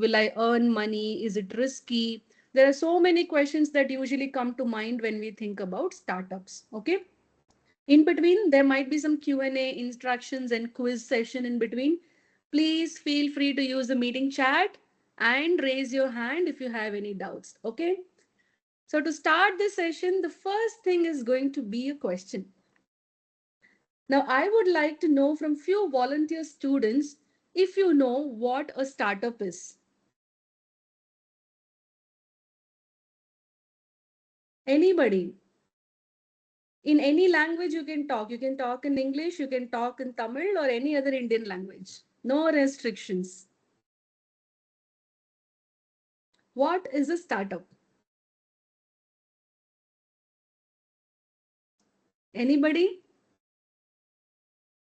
Will I earn money? Is it risky? There are so many questions that usually come to mind when we think about startups. Okay. In between, there might be some Q&A instructions and quiz session in between. Please feel free to use the meeting chat and raise your hand if you have any doubts. Okay. So to start this session, the first thing is going to be a question. Now, I would like to know from few volunteer students if you know what a startup is. Anybody? In any language you can talk. You can talk in English, you can talk in Tamil or any other Indian language. No restrictions. What is a startup? Anybody?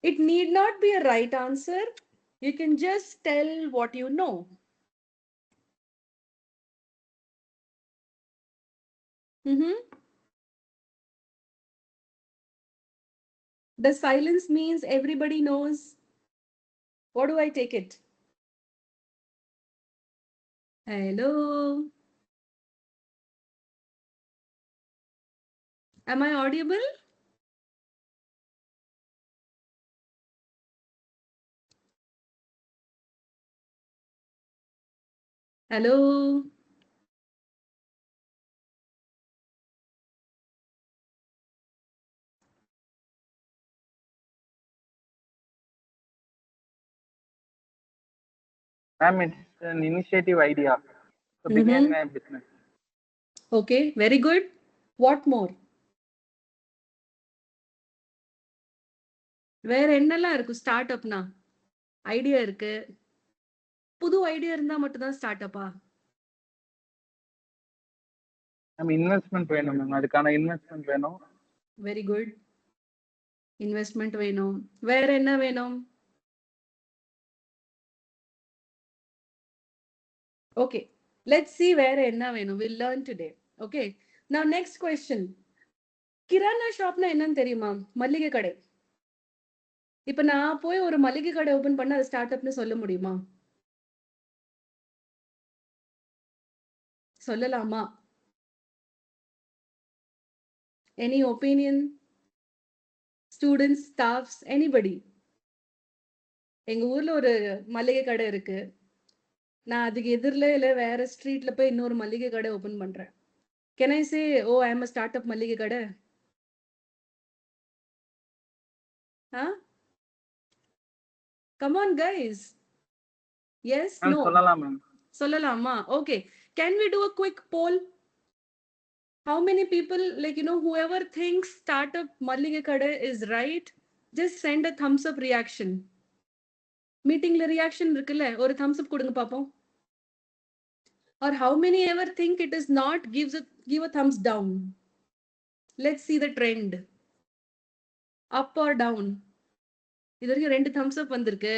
It need not be a right answer. You can just tell what you know. The silence means everybody knows. What do I take it? Hello. Am I audible? Hello. Ma'am, it's an initiative idea to begin a business. Okay, very good. What more? வேற என்னெல்லாம் இருக்கு ஸ்டார்ட்அப்னா? Idea இருக்கு. புது idea இருந்தா மட்டும் தான் ஸ்டார்ட்அப்பா? Investment வேணும் ma'am. அதுக்கான இன்வெஸ்ட்மென்ட் வேணும். Very good. இன்வெஸ்ட்மென்ட் வேணும். வேற என்ன வேணும்? Okay, let's see வேற என்ன வேணும். We'll learn today. Okay. Now next question. Kirana ஷாப்னா என்னன்னு தெரியுமா? மளிகை கடை. இப்ப நான் போய் ஒரு மளிகை கடை ஓபன் பண்ண அது ஸ்டார்ட்அப்னு சொல்ல முடியுமா? சொல்லலாமா? Any opinion? Students, staffs, anybody? எங்க ஊர்ல ஒரு மளிகை கடை இருக்கு. நான் அதுக்கு எதிரில இல்ல வேற ஸ்ட்ரீட்ல போய் இன்னொரு மளிகை கடை ஓபன் பண்றேன். Can I say, oh, I am a startup மளிகை கடை? Huh? Come on, guys. Yes, no. சொல்லலாம் மேம். சொல்லலாமா? Okay. Can we do a quick poll? How many people, like, whoever thinks startup மளிகை கடை is right, just send a thumbs up reaction. மீட்டிங்ல reaction இருக்குல்ல, ஒரு thumbs up கொடுங்க பாப்போம். Or how many ever think it is not, give a thumbs down. Let's see the trend. Up or down. இது வரைக்கும் 2 thumbs up வந்திருக்கு.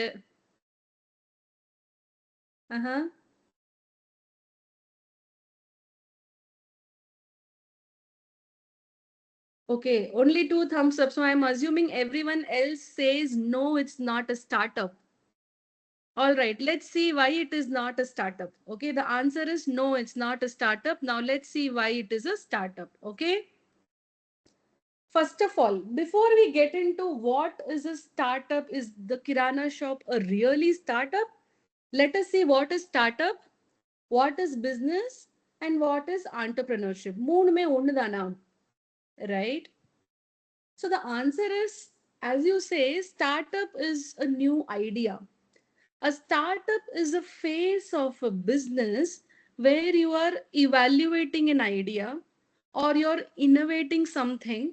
Okay, only 2 thumbs up. So I'm assuming everyone else says no, it's not a startup. All right, let's see why it is not a startup. Okay, the answer is no, it's not a startup. Now let's see why it is a startup. Okay. First of all, before we get into what is a startup, is the Kirana shop a really startup? Let us see what is startup, what is business, and what is entrepreneurship. Moonume onnudana, right? So the answer is, as you say, startup is a new idea. A startup is a phase of a business where you are evaluating an idea, or you're innovating something,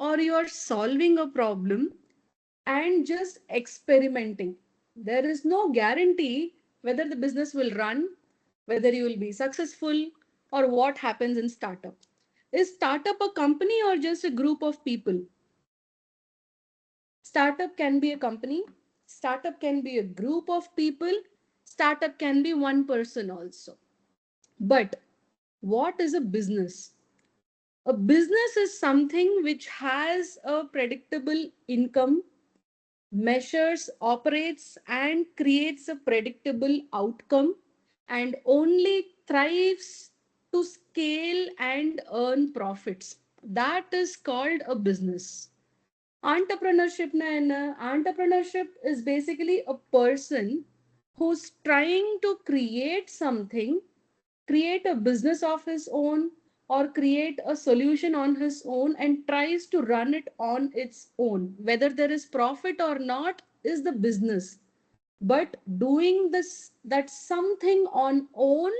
or you're solving a problem and just experimenting. There is no guarantee whether the business will run, whether you will be successful, or what happens in startup. Is startup a company or just a group of people? Startup can be a company. Startup can be a group of people. Startup can be one person also. But what is a business? A business is something which has a predictable income, measures, operates, and creates a predictable outcome, and only thrives to scale and earn profits. That is called a business. Entrepreneurship na enna? Entrepreneurship is basically a person who's trying to create something, create a business of his own, or create a solution on his own and tries to run it on its own. Whether there is profit or not is the business, but doing this, that something on own,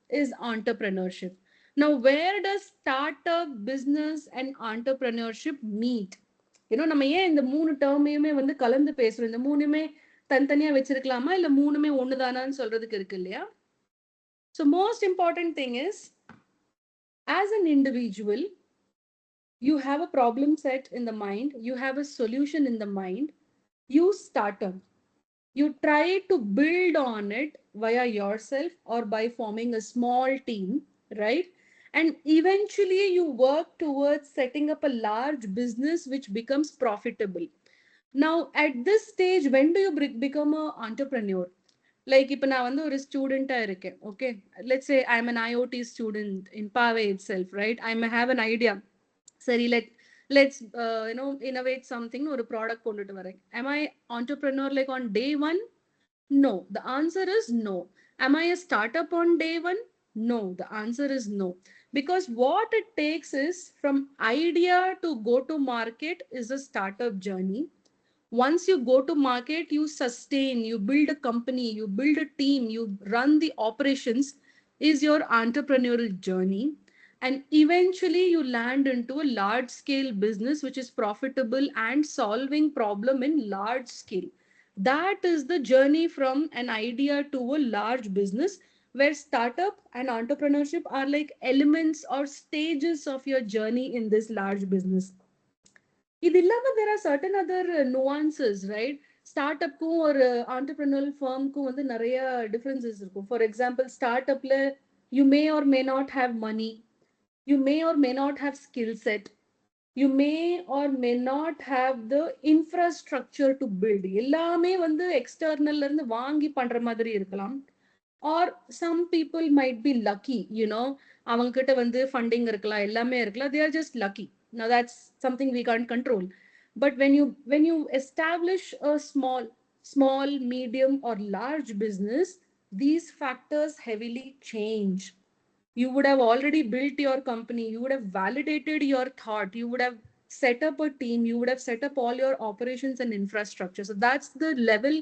is entrepreneurship. Now where does startup, business and entrepreneurship meet? நம்ம ஏன் இந்த மூணு டேர்மையுமே வந்து கலந்து பேசுறோம்? இந்த மூணுமே தனித்தனியா வச்சிருக்கலாமா, இல்ல மூணுமே ஒண்ணுதானான்னு சொல்றதுக்கு இருக்கு இல்லையா? So most important thing is, as an individual, you have a problem set in the mind, you have a solution in the mind, you start up. You try to build on it via yourself or by forming a small team, right? And eventually you work towards setting up a large business which becomes profitable. Now, at this stage, when do you become an entrepreneur? Like, if I am a student, okay, let's say I'm an IoT student in Paavai itself, right? I may have an idea. Sorry, like, let's innovate something or a product. Am I entrepreneur like on day one? No, the answer is no. Am I a startup on day one? No, the answer is no. Because what it takes is, from idea to go to market is a startup journey. Once you go to market, you sustain, you build a company, you build a team, you run the operations, is your entrepreneurial journey. And eventually you land into a large scale business which is profitable and solving problem in large scale. That is the journey from an idea to a large business, where startup and entrepreneurship are like elements or stages of your journey in this large business. இது இல்லாம there are certain other nuances, right? ஸ்டார்ட்அப்க்கும் ஒரு entrepreneurial firmக்கும் வந்து நிறைய differences இருக்கும். For example, startupல you may or may not have money, you may or may not have skill set, you may or may not have the infrastructure to build. எல்லாமே வந்து எக்ஸ்டர்னல்ல இருந்து வாங்கி பண்ற மாதிரி இருக்கலாம். Or some people might be lucky, அவங்க கிட்ட வந்து ஃபண்டிங் இருக்கலாம், எல்லாமே இருக்கலாம், they are just lucky. Now that's something we can't control. But when you establish a small, medium or large business, these factors heavily change. You would have already built your company, you would have validated your thought, you would have set up a team, you would have set up all your operations and infrastructure. So that's the level,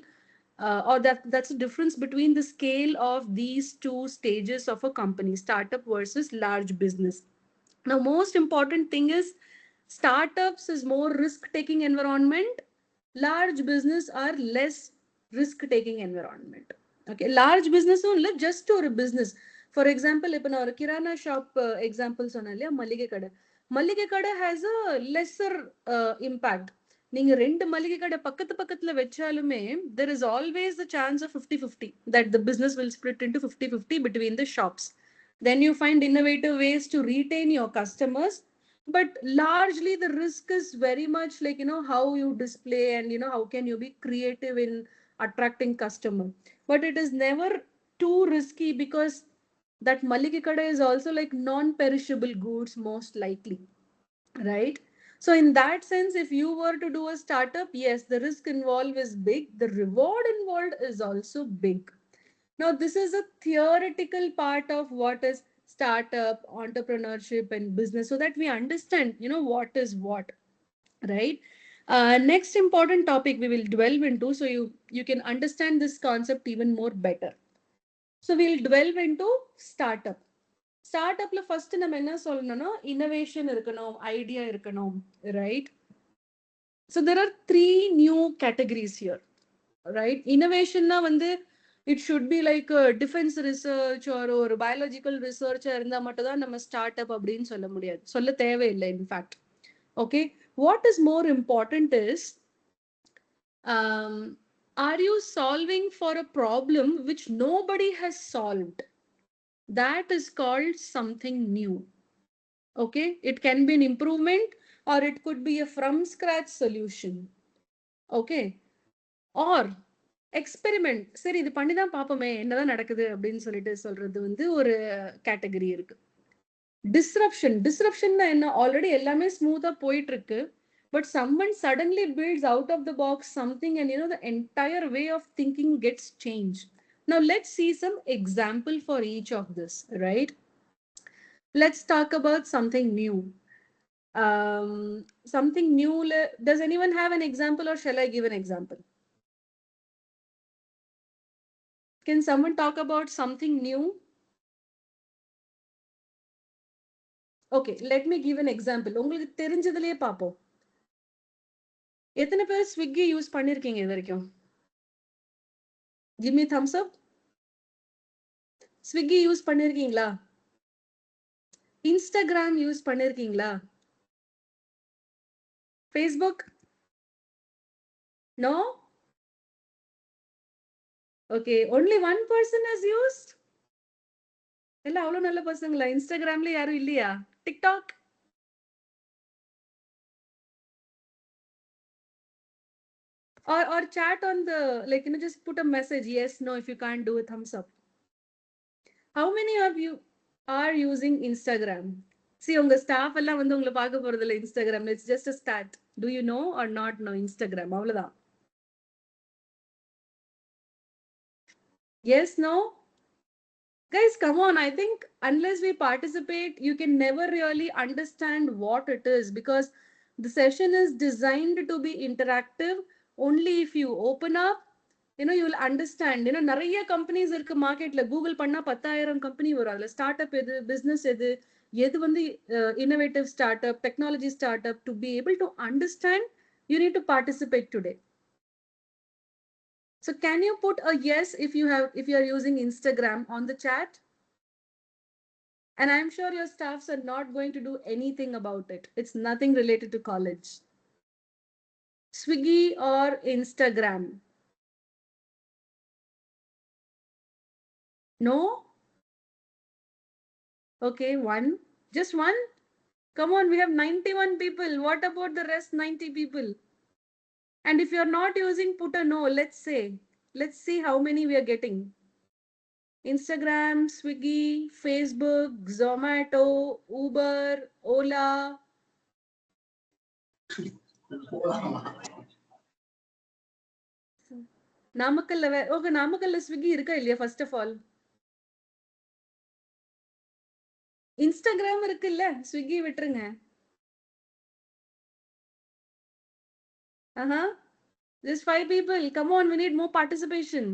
or that's the difference between the scale of these two stages of a company, startup versus large business. Now most important thing is, startups is more risk taking environment, large business are less risk taking environment. Okay, large business only just ஒரு business. For example, இப்போ நான் ஒரு kirana shop example சொன்னேன் இல்லையா, மளிகை கடை has a lesser impact. நீங்க ரெண்டு மளிகை கடை பக்கத்து பக்கத்துல வச்சாலுமே there is always the chance of 50-50 that the business will split into 50-50 between the shops. Then you find innovative ways to retain your customers, but largely the risk is very much like, how you display and how can you be creative in attracting customer. But it is never too risky, because that maliki kada is also like non-perishable goods most likely, right? So in that sense, if you were to do a startup, yes, the risk involved is big, the reward involved is also big. Now this is a theoretical part of what is startup, entrepreneurship and business, so that we understand what is what, right? Next important topic we will delve into, so you can understand this concept even more better. So we'll delve into startup. ஸ்டார்ட்அப்ல first நம்ம என்ன சொல்லணும்னா, innovation இருக்கணும், idea இருக்கணும், right? So there are three new categories here, right? Innovationனா வந்து it should be like a defense research or ஒரு biological research இருந்தா மட்டும் தான் நம்ம ஸ்டார்ட் அப் அப்படின்னு சொல்ல முடியாது, சொல்ல தேவையில்லை. In fact, okay, what is more important is, are you solving for a problem which nobody has solved? That is called something new. Okay, it can be an improvement or it could be a from scratch solution. Okay, or experiment, சரி இது பண்ணி தான் பார்ப்போமே என்னதான் நடக்குது அப்படின்னு சொல்லிட்டு சொல்றது வந்து ஒரு கேட்டகரி இருக்கு. டிஸ்ரப்ஷன்னா என்ன, ஆல்ரெடி எல்லாமே ஸ்மூத்தா போயிட்டு இருக்கு, but someone suddenly builds out of the box something and the entire way of thinking gets changed. Now let's see some example for each of this, right? Let's talk about something new. Something new, does anyone have an example or shall I give an example? Can someone talk about something new? Okay, let me give an example. உங்களுக்கு தெரிஞ்சதுலயே பாப்போம். எத்தனை பேர் Swiggy use பண்ணிருக்கீங்க இது வரைக்கும்? Give me thumbs up. Swiggy use பண்ணிருக்கீங்களா? Instagram use பண்ணிருக்கீங்களா? Facebook? No? Okay, only one person has used? எல்லாம் அவ்வளவு நல்ல பசங்களா? இன்ஸ்டாகிராம்ல யாரும் இல்லையா? TikTok? Or chat on the, like, just put a message, yes, no, if you can't do a thumbs up. How many of you are using Instagram? See, உங்க staff எல்லாம் வந்து உங்களை பார்க்க போறது இல்ல இன்ஸ்டாகிராம்ல. It's just a start. Do you know or not know Instagram? அவ்வளவுதான். Yes, no? Guys, come on. I think unless we participate, you can never really understand what it is, because the session is designed to be interactive. Only if you open up, you'll understand. நிறைய companies இருக்கு மார்க்கெட்ல. Google பண்ணா 10,000 company வரும். அதுல start up எது, business எது, எது வந்து innovative start up, technology start up. To be able to understand, you need to participate today. So can you put a yes if you are using Instagram on the chat? And I'm sure your staffs are not going to do anything about it. It's nothing related to college. Swiggy or Instagram? No? Okay, one. Just one? Come on, we have 91 people. What about the rest 90 people? And if you're not using, put a no. Let's see how many we are getting. Instagram, Swiggy, Facebook, Zomato, Uber, Ola. நாமக்கல்ல okay, நாமக்கல்ல Swiggy இருக்கா இல்லையா? First of all, Instagram இருக்குல்ல, Swiggy விட்டுருங்க. Just 5 people. Come on, we need more participation.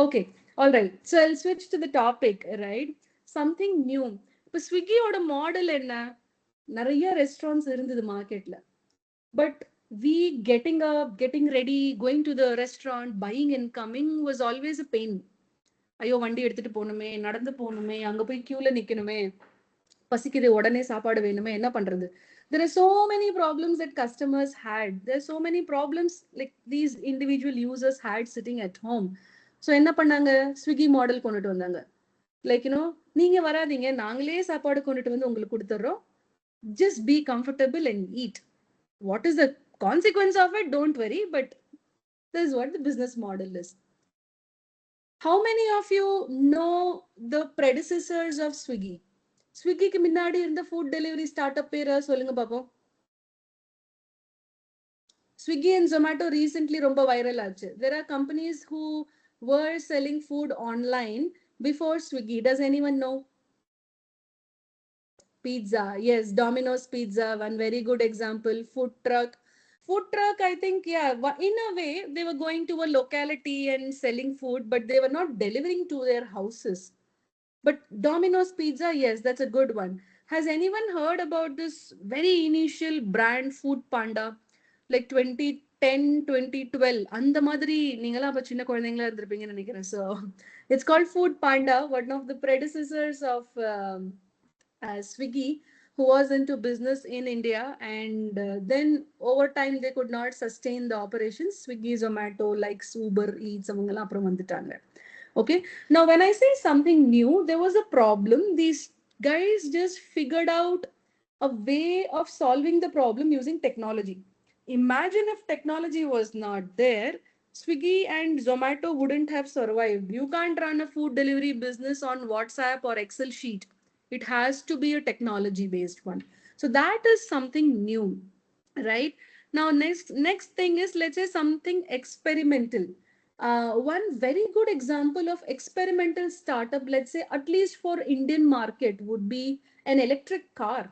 Okay, all right. So I'll switch to the topic, right? Something new. இப்போ ஸ்விக்கியோட model என்ன? நிறைய restaurants இருந்தது மார்க்கெட்ல. But we getting ready, going to the restaurant, buying and coming was always a pain. ஐயோ வண்டி எடுத்துட்டு போகணுமே, நடந்து போகணுமே, அங்க போய் கியூல நிக்கணுமே, பசிக்குது உடனே சாப்பாடு வேணுமே, என்ன பண்றது? There are so many problems that customers had. There are so many problems like these individual users had sitting at home. So என்ன பண்ணாங்க? ஸ்விக்கி மாடல் கொண்டுட்டு வந்தாங்க. Like, நீங்க வராதீங்க, நாங்களே சாப்பாடு கொண்டுட்டு வந்து உங்களுக்கு கொடுத்துறோம். Just be comfortable and eat. What is the consequence of it? Don't worry, but this is what the business model is. How many of you know the predecessors of Swiggy? ஸ்விக்கிக்கு முன்னாடி இருந்த ஃபுட் டெலிவரி ஸ்டார்ட் அப் பேரை சொல்லுங்க பாப்போம். Swiggy and Zomato recently ரொம்ப viral ஆச்சு. There are companies who were selling food online before Swiggy. Does anyone know? Pizza, yes, Domino's Pizza, one very good example. Food truck, I think, yeah, in a way they were going to a locality and selling food, but they were not delivering to their houses. But Domino's Pizza, yes, that's a good one. Has anyone heard about this very initial brand Food Panda? Like 2010, 2012. அந்த மாதிரி நீங்களாம் அப்ப சின்ன குழந்தைங்களா இருந்திருப்பீங்கன்னு நினைக்கிறேன். So it's called Food Panda, one of the predecessors of Swiggy, who was into business in India, and then over time they could not sustain the operations. Swiggy, Zomato, like Uber Eats, avangala appuram vanditaanga. Okay, now when I say something new, there was a problem. These guys just figured out a way of solving the problem using technology. Imagine if technology was not there, Swiggy and Zomato wouldn't have survived. You can't run a food delivery business on WhatsApp or Excel sheet. It has to be a technology based one. So that is something new, right? Now, next thing is, let's say, something experimental. One very good example of experimental startup, let's say, at least for Indian market, would be an electric car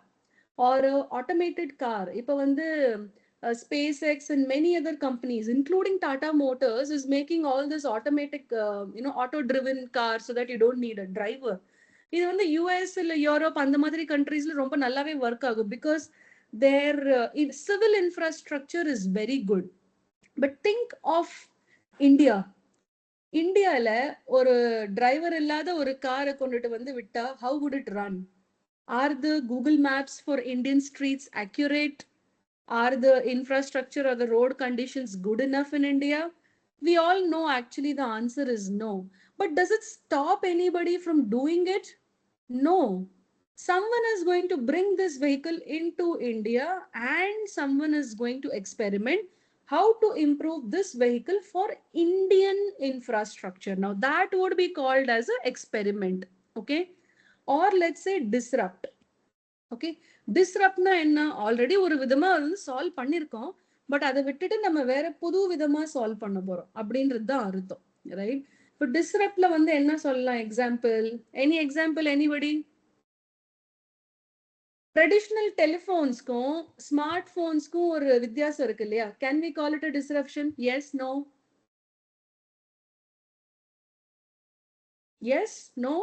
or a automated car. இப்போ வந்து SpaceX and many other companies, including Tata Motors, is making all this automatic, auto-driven cars so that you don't need a driver. இது வந்து US இல்ல Europe அந்த மாதிரி கண்ட்ரீஸ்ல ரொம்ப நல்லாவே work ஆகும் because their civil infrastructure is very good. But think of India. இந்தியால ஒரு டிரைவர் இல்லாத ஒரு காரை கொண்டுட்டு வந்து விட்டா how would it run? Are the Google Maps for Indian streets accurate? Are the infrastructure or the road conditions good enough in India? We all know actually the answer is no. But does it stop anybody from doing it? No. Someone is going to bring this vehicle into India and someone is going to experiment how to improve this vehicle for Indian infrastructure. Now that would be called as an experiment. Okay. Or let's say disrupt. Okay, டிஸ்ரப்ட்னா என்ன? Already ஒரு விதமா வந்து solve பண்ணிருக்கோம், but அதை விட்டுட்டு நம்ம வேற புது விதமா சால்வ் பண்ண போறோம் அப்படின்றது தான் அர்த்தம், ரைட்? இப்போ டிஸ்ரப்ட்ல வந்து என்ன சொல்லலாம்? Example, any example, anybody? Traditional டெலிஃபோன்ஸ்க்கும் ஸ்மார்ட் போன்ஸ்க்கும் ஒரு வித்தியாசம் இருக்கு இல்லையா? Can we call it a disruption? Yes, no? Yes, no?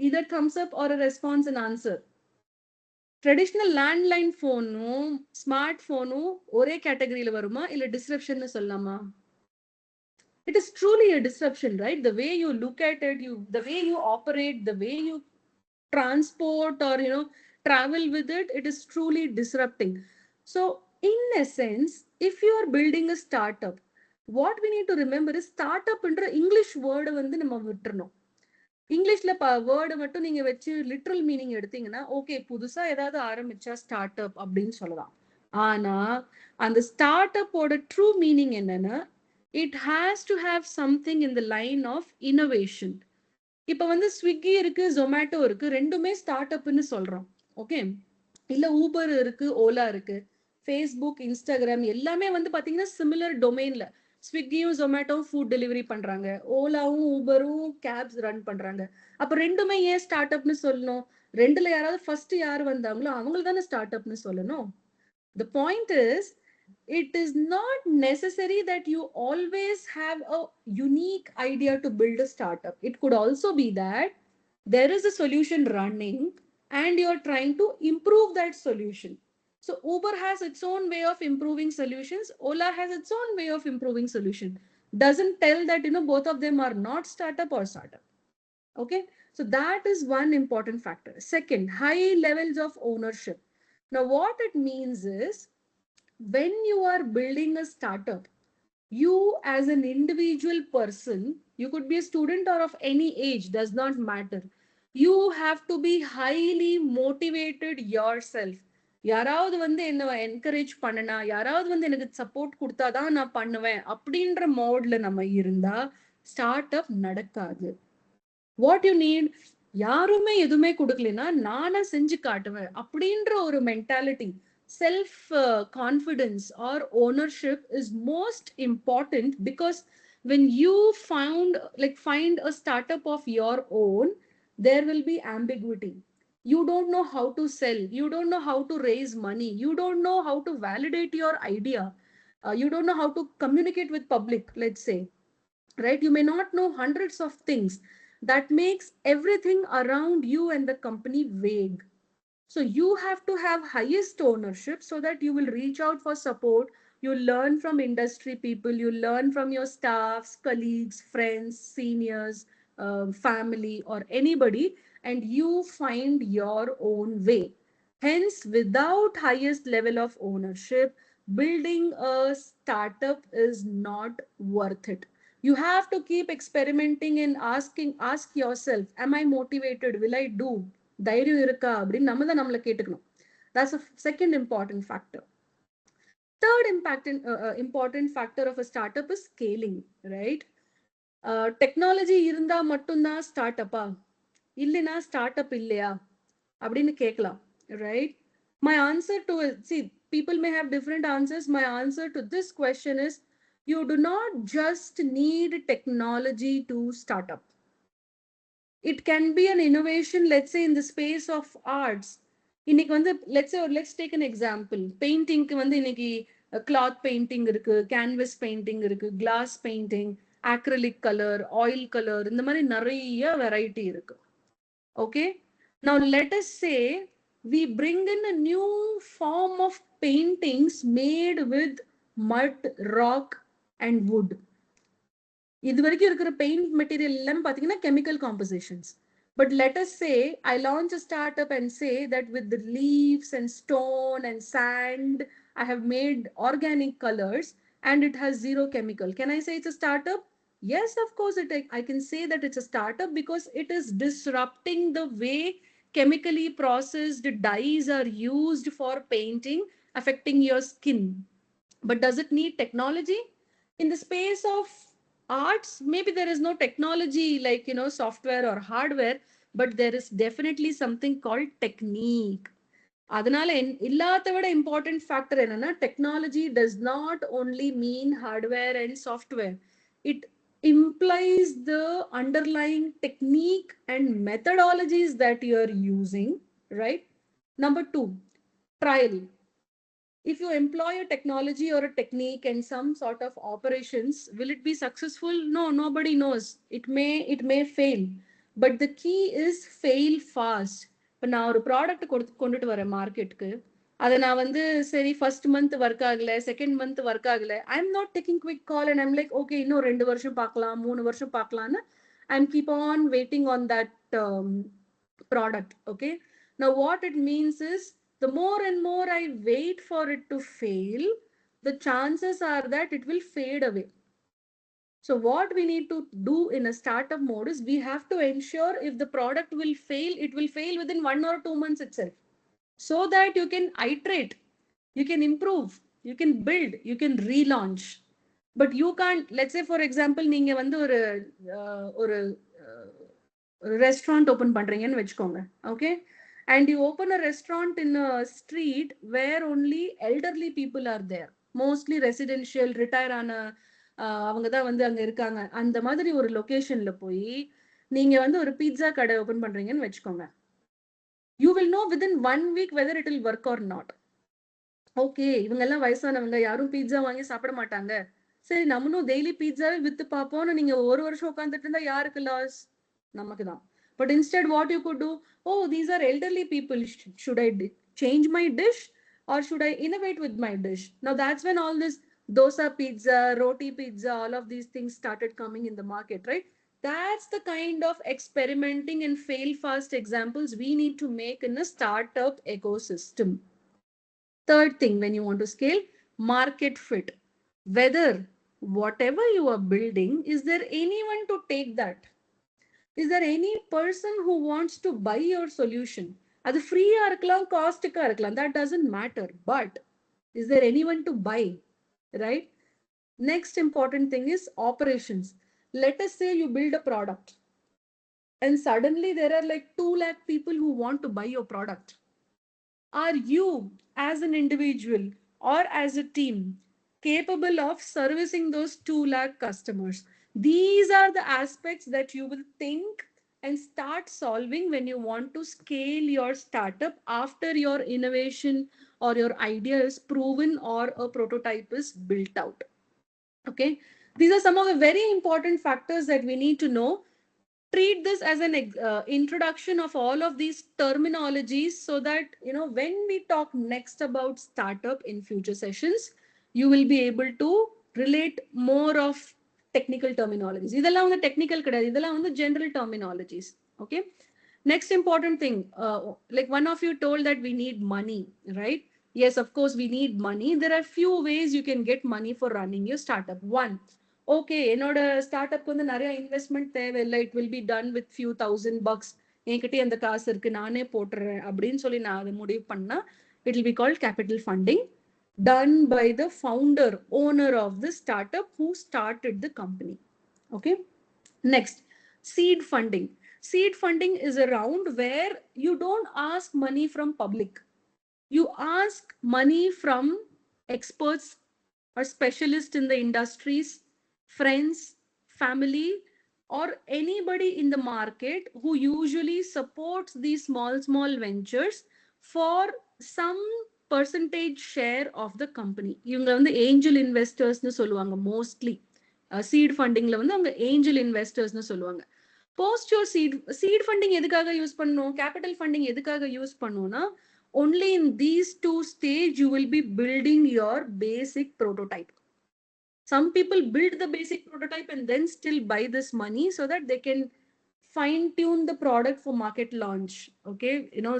either thumbs up or a response and answer. Traditional landline ஃபோனும் ஸ்மார்ட் ஃபோனும் ஒரே கேட்டகரியில வருமா, இல்ல டிஸ்ரப்ஷன் சொல்லலாமா? It is truly a disruption, right? The way you look at it, the way you operate, the way you transport or travel with it, it is truly disrupting. So in essence, if you are building a startup, what we need to remember is startup என்ற English வேர்டை வந்து நம்ம விட்டுறணும். இங்கிலீஷ்ல word மட்டும் நீங்க வச்சு literal meaning எடுத்தீங்கன்னா ஓகே, புதுசா ஏதாவது ஆரம்பிச்சா ஸ்டார்ட் அப் அப்படின்னு சொல்லலாம். ஆனா அந்த ஸ்டார்ட் அப்போட ட்ரூ மீனிங் என்னன்னா, it has to have something in the line of innovation. இப்ப வந்து ஸ்விக்கி இருக்கு, ஜொமேட்டோ இருக்கு, ரெண்டுமே ஸ்டார்ட் அப்னு சொல்றோம். ஓகே, இல்ல ஊபர் இருக்கு, ஓலா இருக்கு, ஃபேஸ்புக், இன்ஸ்டாகிராம் எல்லாமே வந்து பாத்தீங்கன்னா சிமிலர் டொமைன்ல. ஸ்விக்கியும் ஜொமேட்டோவும் ஃபுட் டெலிவரி பண்றாங்க, ஓலாவும் ஊபரும் கேப்ஸ் ரன் பண்றாங்க. அப்ப ரெண்டுமே ஏன் ஸ்டார்ட் அப்னு சொல்லணும்? ரெண்டுல யாராவது ஃபர்ஸ்ட் யார் வந்தாங்களோ அவங்களுக்கு தானே ஸ்டார்ட் அப்னு சொல்லணும். The point is, it is not necessary that you always have a unique idea to build a startup. It could also be that there is a solution running and you're trying to improve that solution. So Uber has its own way of improving solutions, Ola has its own way of improving solution. Doesn't tell that both of them are not startup or startup. Okay, so that is one important factor. Second, high levels of ownership. Now what it means is, when you are building a startup, you as an individual person, you could be a student or of any age, does not matter, you have to be highly motivated yourself. யாராவது வந்து என்ன encourage பண்ணனா, யாராவது வந்து எனக்கு support கொடுத்தாதான் நான் பண்ணுவேன் அப்படின்ற மோட்ல நம்ம இருந்தா ஸ்டார்ட் அப் நடக்காது. வாட் யூ நீட், யாருமே எதுவுமே கொடுக்கலனா நானா செஞ்சு காட்டுவேன் அப்படின்ற ஒரு mentality, self confidence or ownership is most important. Because when you find a startup of your own, there will be ambiguity. You don't know how to sell, you don't know how to raise money, you don't know how to validate your idea, you don't know how to communicate with public, let's say, right? You may not know hundreds of things. That makes everything around you and the company vague. So you have to have highest ownership so that you will reach out for support. You learn from industry people, you learn from your staffs, colleagues, friends, seniors, family, or anybody, and you find your own way. Hence, without highest level of ownership, building a startup is not worth it. You have to keep experimenting and ask yourself, am I motivated? Will I do? தைரியம் இருக்கா அப்படின்னு நம்ம தான் நம்மளை கேட்டுக்கணும். That's a second important factor. Third important factor of a startup is scaling, right? Technology இருந்தா மட்டும்தான் ஸ்டார்ட்அப்பா, இல்லைனா ஸ்டார்ட்அப் இல்லையா அப்படின்னு கேட்கலாம், right? My answer to it, see, people may have different answers. My answer to this question is, you do not just need technology to start up. It can be an innovation, let's say in the space of arts. இன்னைக்கு வந்து let's take an example. பெயிண்டிங்க்கு வந்து இன்னைக்கு cloth painting இருக்கு, canvas painting இருக்கு, glass painting, acrylic colour, oil colour, இந்த மாதிரி நிறைய வெரைட்டி இருக்கு. Okay, now let us say we bring in a new form of paintings made with mud, rock and wood. இது வரைக்கும் இருக்கிற பெயிண்ட் மெட்டீரியல் எல்லாமே பாத்தீங்கன்னா chemical compositions. But let us say I launch a startup and say that with the leaves and stone and sand, I have made organic colors and it has zero chemical. Can I say it's a startup? Yes, of course I can say that it's a startup because it is disrupting the way chemically processed dyes are used for painting, affecting your skin. But does it need technology? In the space of arts, maybe there is no technology like, software or hardware, but there is definitely something called technique. அதனால இல்லாத விட important factor என்னன்னா, technology does not only mean hardware and software. It implies the underlying technique and methodologies that you are using, right? Number two, trial. If you employ a technology or a technique and some sort of operations, will it be successful? No, nobody knows. It may fail, but the key is fail fast. இப்போ நான் ஒரு product கொண்டுட்டு வரேன் மார்க்கெட்டுக்கு, அதை நான் வந்து சரி ஃபர்ஸ்ட் மந்த் ஒர்க் ஆகல, செகண்ட் மந்த் ஒர்க் ஆகல, I am not taking quick call and I'm like okay இன்னும் 2 வருஷம் பார்க்கலாம், 3 வருஷம் பார்க்கலாம்னு I am keep on waiting on that product. Okay, now what it means is, the more and more I wait for it to fail, the chances are that it will fade away. So what we need to do in a startup mode is, we have to ensure if the product will fail, it will fail within 1 or 2 months itself, so that you can iterate, you can improve, you can build, you can relaunch. But you can't, let's say for example, நீங்க வந்து ஒரு restaurant open பண்றீங்கன்னு வெச்சுக்கோங்க, okay, and you open a restaurant in a street where only elderly people are there, mostly residential, retire ஆன அவங்க தான் வந்து அங்க இருக்காங்க, அந்த மாதிரி ஒரு லொகேஷன்ல போய் நீங்க வந்து ஒரு பீட்சா கடை ஓபன் பண்றீங்கன்னு வெச்சுக்கோங்க. You will know within 1 week whether it will work or not. Okay, இவங்க எல்லாம் வயசானவங்க, யாரும் பீட்சா வாங்கி சாப்பிட மாட்டாங்க, சரி நம்மளும் டெய்லி பீட்சாவே வித்து பார்ப்போம்னு நீங்க ஒரு வருஷம் உட்காந்துட்டு இருந்தா யாருக்கு லாஸ்? நமக்கு தான். But instead what you could do, oh, these are elderly people, should I change my dish or should I innovate with my dish? Now that's when all this dosa pizza, roti pizza, all of these things started coming in the market, right? That's the kind of experimenting and fail fast examples we need to make in a startup ecosystem. Third thing, when you want to scale, market fit. Whether whatever you are building, is there anyone to take that? Is there any person who wants to buy your solution? அது ஃப்ரீயா இருக்கலாம், காஸ்ட்டுக்கா இருக்கலாம், that doesn't matter. But is there anyone to buy, right? Next important thing is operations. Let us say you build a product and suddenly there are like 2 lakh people who want to buy your product. Are you as an individual or as a team capable of servicing those 2 lakh customers? These are the aspects that you will think and start solving when you want to scale your startup after your innovation or your idea is proven or a prototype is built out. Okay, these are some of the very important factors that we need to know. Treat this as an introduction of all of these terminologies, so that when we talk next about startup in future sessions, you will be able to relate more of technical terminologies. இதெல்லாம் வந்து technical கிடையாது, இதெல்லாம் வந்து general terminologies. Okay, next important thing, like one of you told that we need money, right? Yes, of course we need money. There are few ways you can get money for running your startup. One, okay, என்னோட ஸ்டார்ட்அப்க்கு வந்து நிறைய investment தேவையில்லை, it will be done with few $1000, என்கிட்ட அந்த காசு இருக்கு, நானே போட்டுறேன் அப்படின்னு சொல்லி நான் அதை முடிவு பண்ணா, it will be called capital funding. done by the founder, owner of the startup who started the company. Okay. Next, seed funding. Seed funding is a round where you don't ask money from public. You ask money from experts or specialists in the industries, friends, family, or anybody in the market who usually supports these small ventures for some percentage share of the company. இவங்க வந்து angel இன்வெஸ்டர்ஸ்னு சொல்லுவாங்க mostly. Seat ஃபண்டிங்ல வந்து அவங்க angel இன்வெஸ்டர்ஸ்னு சொல்லுவாங்க. Post your seat funding எதுக்காக use பண்ணணும், capital funding எதுக்காக use பண்ணணும்னா, only in these two stage you will be building your basic prototype. Some people build the basic prototype and then still buy this money so that they can fine tune the product for market launch. Okay,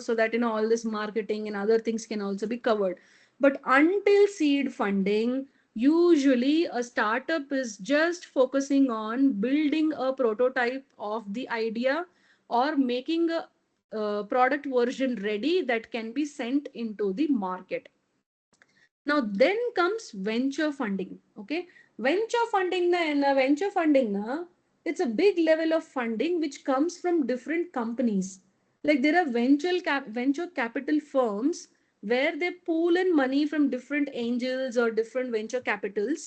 so that all this marketing and other things can also be covered. But until seed funding, usually a startup is just focusing on building a prototype of the idea or making a product version ready that can be sent into the market. Now then comes venture funding. Okay, venture funding na venture funding na, it's a big level of funding which comes from different companies. Like there are venture capital firms where they pool in money from different angels or different venture capitals.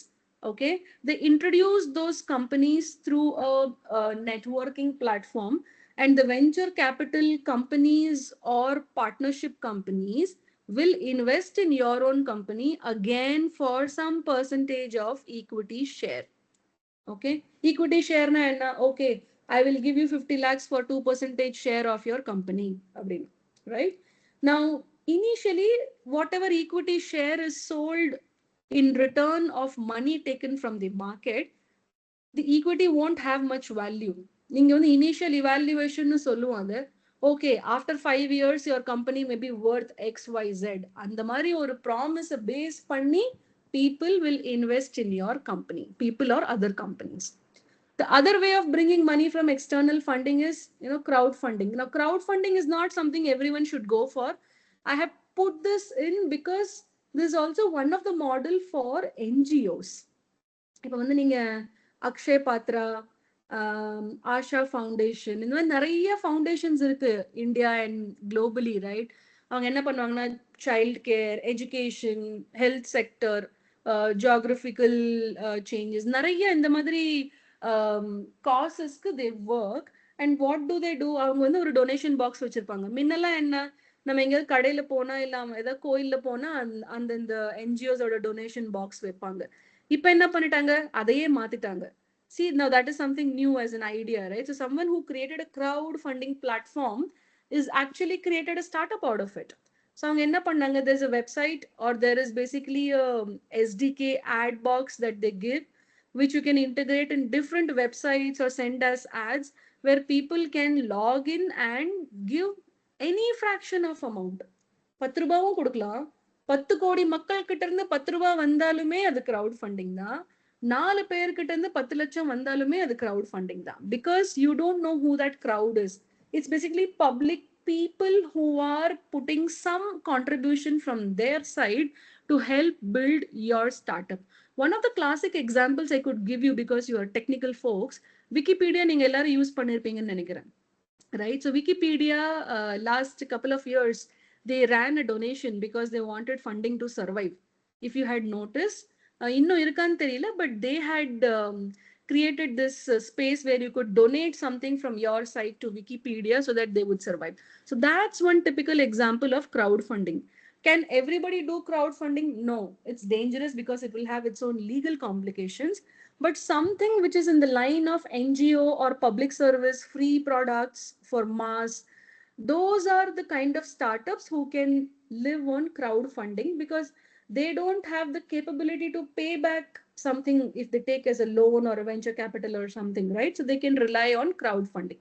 Okay, they introduce those companies through a networking platform, and the venture capital companies or partnership companies will invest in your own company again for some percentage of equity share. Okay, equity share na enna? Okay, I will give you 50 lakhs for 2% share of your company. Right now, initially, whatever equity share is sold in return of money taken from the market, the equity won't have much value. நீங்க வந்து initial evaluation சொல்லுவாங்க. Okay, after 5 years your company may be worth XYZ. அந்த மாதிரி ஒரு promise base பண்ணி people will invest in your company, people or other companies. The other way of bringing money from external funding is crowdfunding. Now crowdfunding is not something everyone should go for. I have put this in because this is also one of the model for NGOs. இப்போ வந்து நீங்க Akshay Patra, Asha foundation, இந்த மாதிரி நிறைய foundations இருக்கு India and globally, right? அவங்க என்ன பண்ணுவாங்கன்னா child care, education, health sector, geographical changes, நிறைய இந்த மாதிரி காசஸ்க்கு they work. And what do they do? அவங்க வந்து ஒரு டொனேஷன் பாக்ஸ் வச்சிருப்பாங்க. முன்னெல்லாம் என்ன, நம்ம எங்கேயாவது கடையில போனா இல்ல ஏதாவது கோயில்ல போனா அந்த இந்த என்ஜிஓஸோட டொனேஷன் பாக்ஸ் வைப்பாங்க. இப்ப என்ன பண்ணிட்டாங்க, அதையே மாத்திட்டாங்க. See, now that is something new as an idea, right? So someone who created a crowdfunding platform is actually created a startup out of it. So அவங்க என்ன பண்ணாங்க, there's a website or there is basically a SDK ad box that they give, which you can integrate in different websites or send as ads, where people can log in and give any fraction of amount. 10 ரூபாவும் கொடுக்கலாம். 10 கோடி மக்கள் கிட்ட இருந்து 10 ரூபாய் வந்தாலுமே அது crowd funding தான். 4 பேர்கிட்ட இருந்து 10 லட்சம் வந்தாலுமே அது கிரவுட் ஃபண்டிங் தான். Because you don't know who that crowd is. It's basically public people who are putting some contribution from their side to help build your startup. One of the classic examples I could give you, because you are technical folks, Wikipedia நீங்க எல்லாரும் use பண்ணிருப்பீங்கன்னு நினைக்கிறேன், right? So Wikipedia, last couple of years, they ran a donation because they wanted funding to survive. If you had noticed, இன்னும் இருக்கான்னு தெரியல, but they had created this space where you could donate something from your site to Wikipedia so that they would survive. So that's one typical example of crowdfunding. Can everybody do crowdfunding? No, it's dangerous because it will have its own legal complications. But something which is in the line of NGO or public service, free products for mass, those are the kind of startups who can live on crowdfunding because they don't have the capability to pay back something if they take as a loan or a venture capital or something, right? So they can rely on crowdfunding.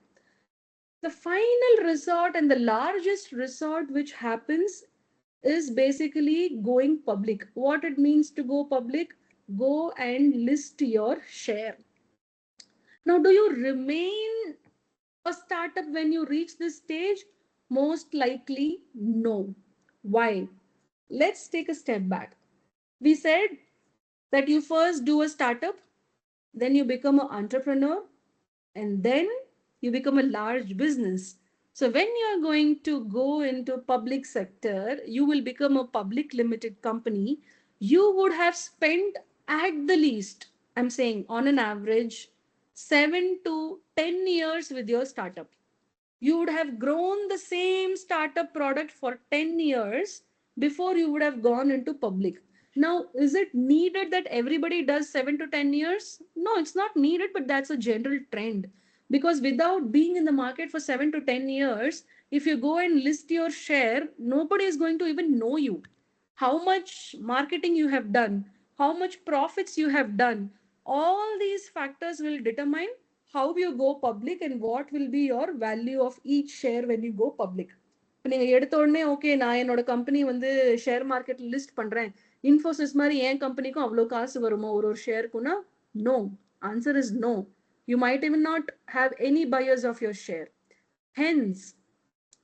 The final resort and the largest resort which happens is basically going public. What it means to go public? Go and list your share. Now, do you remain a startup when you reach this stage? Most likely, no. Why? Let's take a step back. We said that you first do a startup, then you become an entrepreneur, and then you become a large business. So when you are going to go into public sector, you will become a public limited company. You would have spent at the least, I'm saying on an average, 7 to 10 years with your startup. You would have grown the same startup product for 10 years before you would have gone into public. Now, is it needed that everybody does 7 to 10 years? No, it's not needed, but that's a general trend. Because without being in the market for 7 to 10 years, if you go and list your share, nobody is going to even know you. How much marketing you have done, how much profits you have done, all these factors will determine how you go public and what will be your value of each share when you go public. இப்போ நீங்கள் எடுத்த உடனே okay நான் என்னோட company வந்து share மார்க்கெட்டில் list பண்ணுறேன், இன்ஃபோசிஸ் மாதிரி என் கம்பெனிக்கும் அவ்வளோ காசு வருமா ஒரு ஒரு ஷேருக்குன்னா? No. Answer is no. You might even not have any buyers of your share. Hence,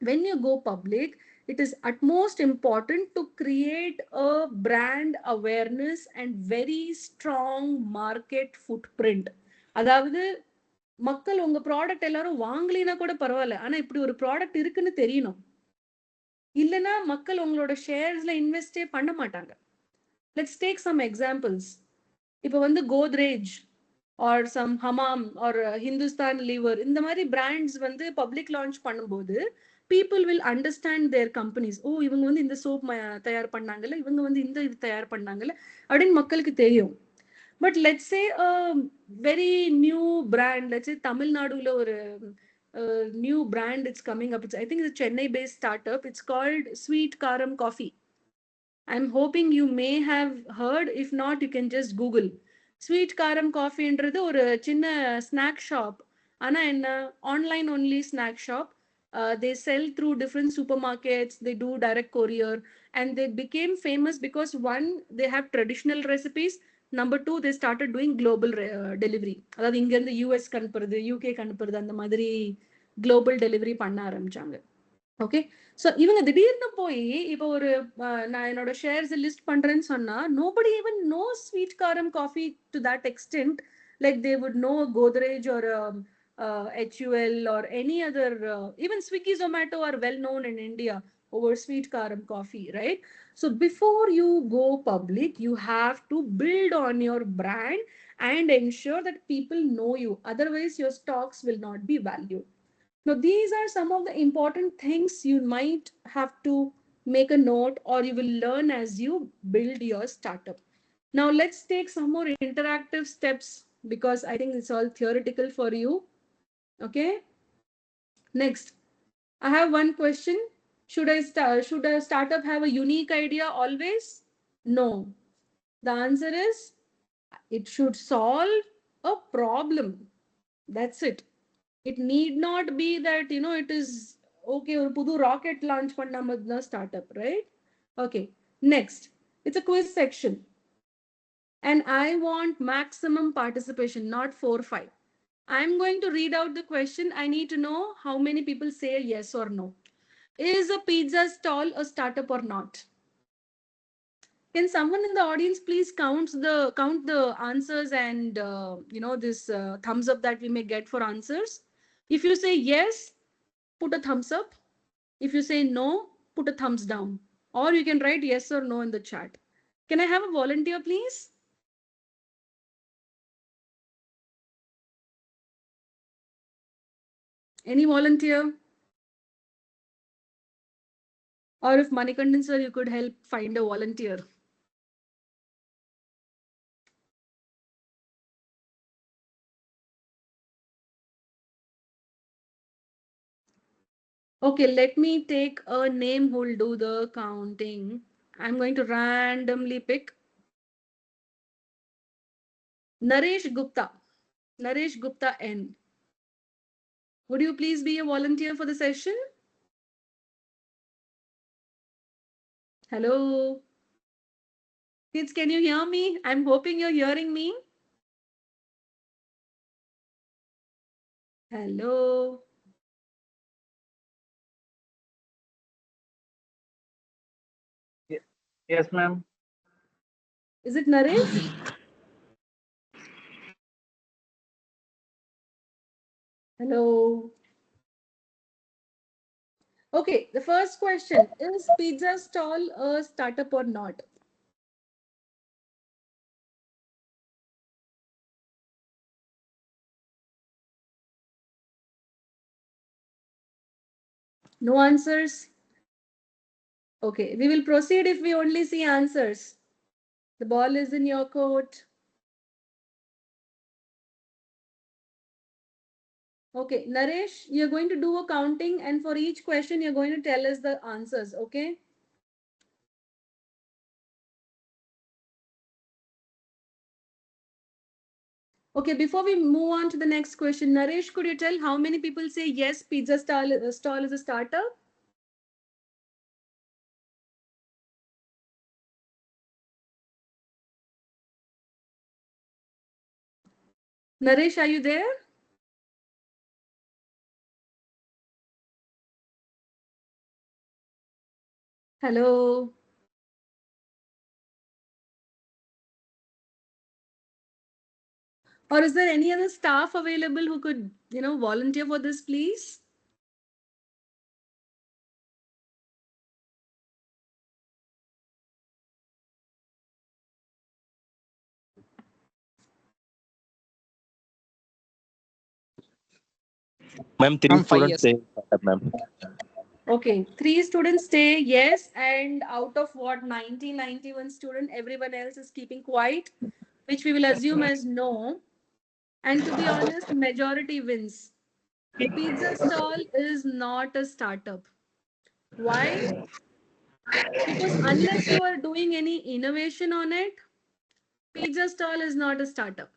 when you go public, it is utmost important to create a brand awareness and very strong market footprint. அதாவது மக்கள் உங்க product எல்லாரும் வாங்கலினா கூட பரவாயில்ல, ஆனா இப்படி ஒரு product இருக்குன்னு தெரியணும். இல்லனா மக்கள் உங்களோட ஷேர்ஸ்ல இன்வெஸ்டே பண்ண மாட்டாங்க. Let's take some examples. இப்போ வந்து Godrej or some Hamam or Hindustan lever இந்த மாதிரி பிராண்ட்ஸ் வந்து பப்ளிக் லான்ச் பண்ணும்போது people will understand their companies. ஓ இவங்க வந்து இந்த சோப் தயார் பண்ணாங்கல்ல, இவங்க வந்து இந்த இது தயார் பண்ணாங்கல்ல அப்படின்னு மக்களுக்கு தெரியும். But let's say a very new brand, let's say Tamil Nadu or new brand it's coming up. I think it's a Chennai based startup. It's called Sweet Karam Coffee. I'm hoping you may have heard. If not, you can just Google. Sweet Karam Coffee என்றது ஒரு சின்ன snack shop. ஆனா என்ன, online only snack shop. They sell through different supermarkets, they do direct courier, and they became famous because one, they have traditional recipes. Number two, they started doing global delivery. அதாவது இங்க இருந்து US அனுப்புறது, UK அனுப்புறது, அந்த மாதிரி global delivery பண்ண ஆரம்பிச்சாங்க. Okay, so இவங்க திடீர்னு போய் இப்போ ஒரு நான் என்னோட ஷேர்ஸ் லிஸ்ட் பண்றேன்னு சொன்னா nobody even know sweet Karam coffee to that extent. Like they would know Godrej or HUL or any other, even Swiggy, Zomato are well known in India over sweet karam coffee, right? So before you go public, you have to build on your brand and ensure that people know you. Otherwise, your stocks will not be valued. Now, these are some of the important things you might have to make a note or you will learn as you build your startup. Now, let's take some more interactive steps because I think it's all theoretical for you. Okay. Next, I have one question. Should a startup have a unique idea always? No. The answer is it should solve a problem. That's it. It need not be that it is okay ஒரு புது rocket launch பண்ண மாதிரி தான் startup, right? Okay, next, it's a quiz section and I want maximum participation, not 4-5. I'm going to read out the question. I need to know how many people say yes or no. Is a pizza stall a startup or not? Can someone in the audience please count the answers and this thumbs up that we may get for answers? If you say yes, put a thumbs up. If you say no, put a thumbs down. Or you can write yes or no in the chat. Can I have a volunteer, please? Any volunteer? Or if Manikandan sir, you could help find a volunteer. Okay, let me take a name who will do the counting. I'm going to randomly pick Naresh Gupta. Naresh Gupta N. Would you please be a volunteer for the session? Hello. Kids, can you hear me? I'm hoping you're hearing me. Hello. Yes, ma'am. Is it Naresh? Hello. Okay, the first question is pizza stall a startup or not? No answers? Okay, we will proceed if we only see answers. The ball is in your court. Okay, Naresh, you're going to do a counting, and for each question, you're going to tell us the answers. Okay. Okay, before we move on to the next question, Naresh, could you tell how many people say yes, pizza stall is a startup? Naresh, are you there? Hello. Or is there any other staff available who could, volunteer for this, please? Ma'am, three Ma'am, 5 students years. say startup, ma'am. Okay, three students say yes, and out of what 91 student, everyone else is keeping quiet, which we will assume as no. And to be honest, majority wins. Pizza stall is not a startup. Why? Because unless you are doing any innovation on it, pizza stall is not a startup.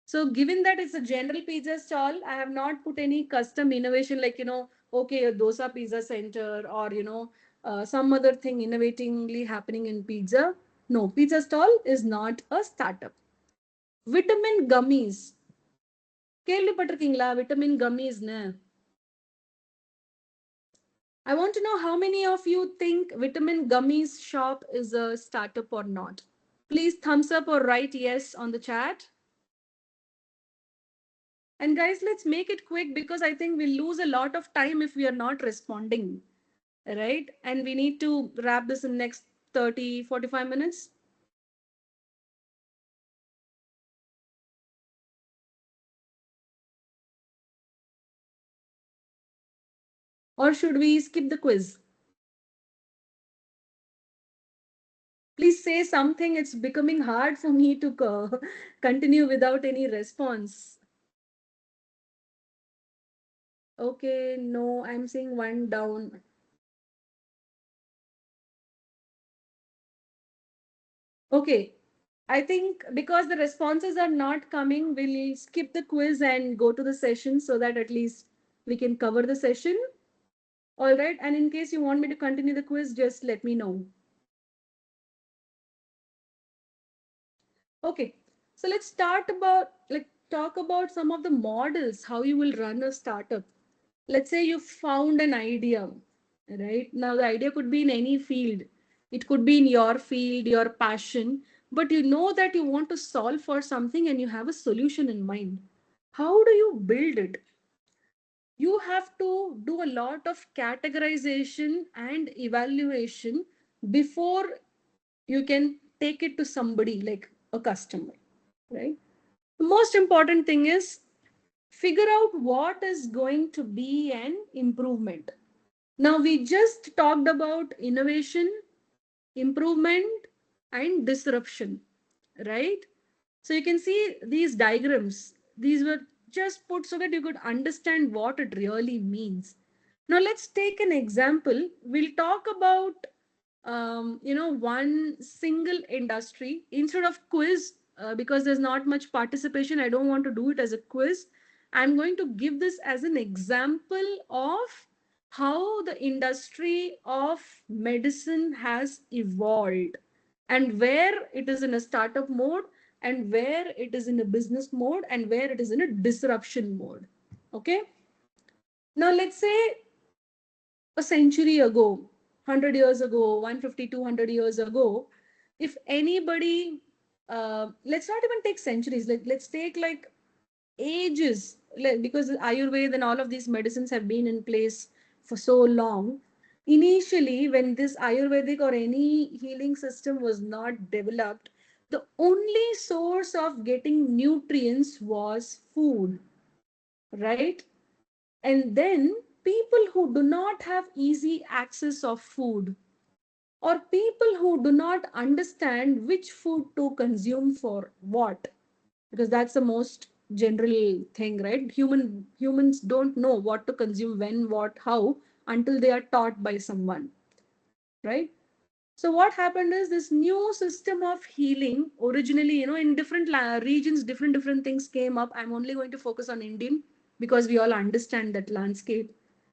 So given that it's a general pizza stall, I have not put any custom innovation like, okay, a dosa pizza center or, some other thing innovatingly happening in pizza. No, pizza stall is not a startup. Vitamin gummies. கேள்விப்பட்டிருக்கீங்களா vitamin gummies னு? I want to know how many of you think vitamin gummies shop is a startup or not. Please thumbs up or write yes on the chat. And guys, let's make it quick because I think we'll lose a lot of time if we are not responding, right? And we need to wrap this in next 30, 45 minutes. Or should we skip the quiz? Please say something. It's becoming hard for me to continue without any response. Okay, no, I'm seeing one down. Okay, I think because the responses are not coming, we'll skip the quiz and go to the session so that at least we can cover the session. All right. And in case you want me to continue the quiz, just let me know. Okay. So let's talk about some of the models, how you will run a startup. Let's say you found an idea, right? Now the idea could be in any field. It could be in your field, your passion, but you know that you want to solve for something and you have a solution in mind. How do you build it? You have to do a lot of categorization and evaluation before you can take it to somebody like a customer, right? The most important thing is figure out what is going to be an improvement. Now we just talked about innovation, improvement, and disruption, right? So you can see these diagrams. These were just put so that you could understand what it really means. Now let's take an example. We'll talk about one single industry instead of quiz, because there's not much participation. I don't want to do it as a quiz. I'm going to give this as an example of how the industry of medicine has evolved and where it is in a startup mode and where it is in a business mode and where it is in a disruption mode. Okay. Now let's say a century ago, 100 years ago, 150, 200 years ago, if anybody, let's not even take centuries, let's take like ages, because Ayurveda and all of these medicines have been in place for so long. Initially, when this Ayurvedic or any healing system was not developed, the only source of getting nutrients was food, right? And then people who do not have easy access of food, or people who do not understand which food to consume for what, because that's the most general thing, right? Humans don't know what to consume, when, what, how, until they are taught by someone, right? So what happened is this new system of healing originally, in different regions, different things came up. I'm only going to focus on Indian because we all understand that landscape.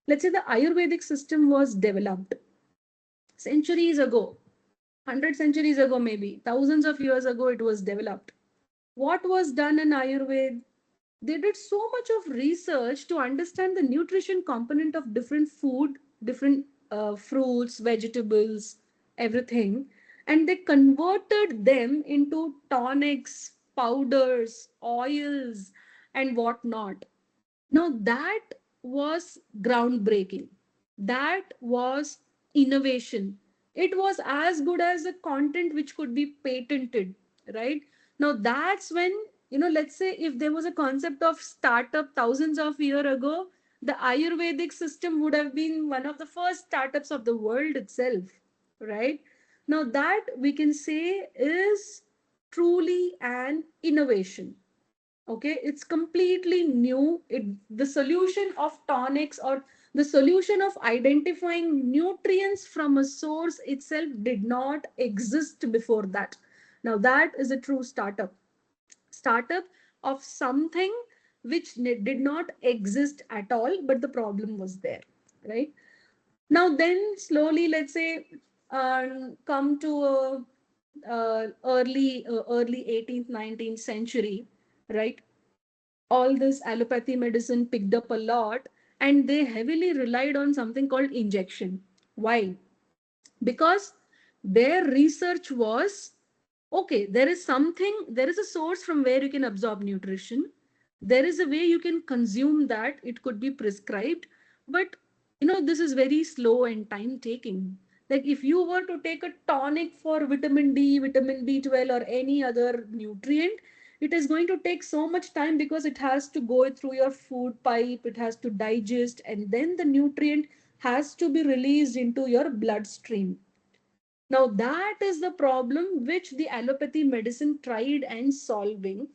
Let's say the Ayurvedic system was developed centuries ago, 100 centuries ago, maybe thousands of years ago, it was developed. What was done in Ayurveda? They did so much of research to understand the nutrition component of different food, different fruits, vegetables, everything, and they converted them into tonics, powders, oils, and whatnot. Now that was groundbreaking. That was innovation. It was as good as a content which could be patented, right? Now that's when, let's say if there was a concept of startup thousands of years ago, the Ayurvedic system would have been one of the first startups of the world itself, right? Now that we can say is truly an innovation. Okay, it's completely new. The solution of tonics, or the solution of identifying nutrients from a source itself, did not exist before that. Now that is a true startup of something which did not exist at all, but the problem was there, right? Now then slowly, let's say, come to early 18th 19th century, right? All this allopathy medicine picked up a lot, and they heavily relied on something called injection. Why? Because their research was, okay, there is a source from where you can absorb nutrition, there is a way you can consume that, it could be prescribed, but this is very slow and time taking. Like if you were to take a tonic for vitamin D, vitamin B12, or any other nutrient, it is going to take so much time because it has to go through your food pipe, it has to digest, and then the nutrient has to be released into your bloodstream. Now that is the problem which the allopathy medicine tried and solving,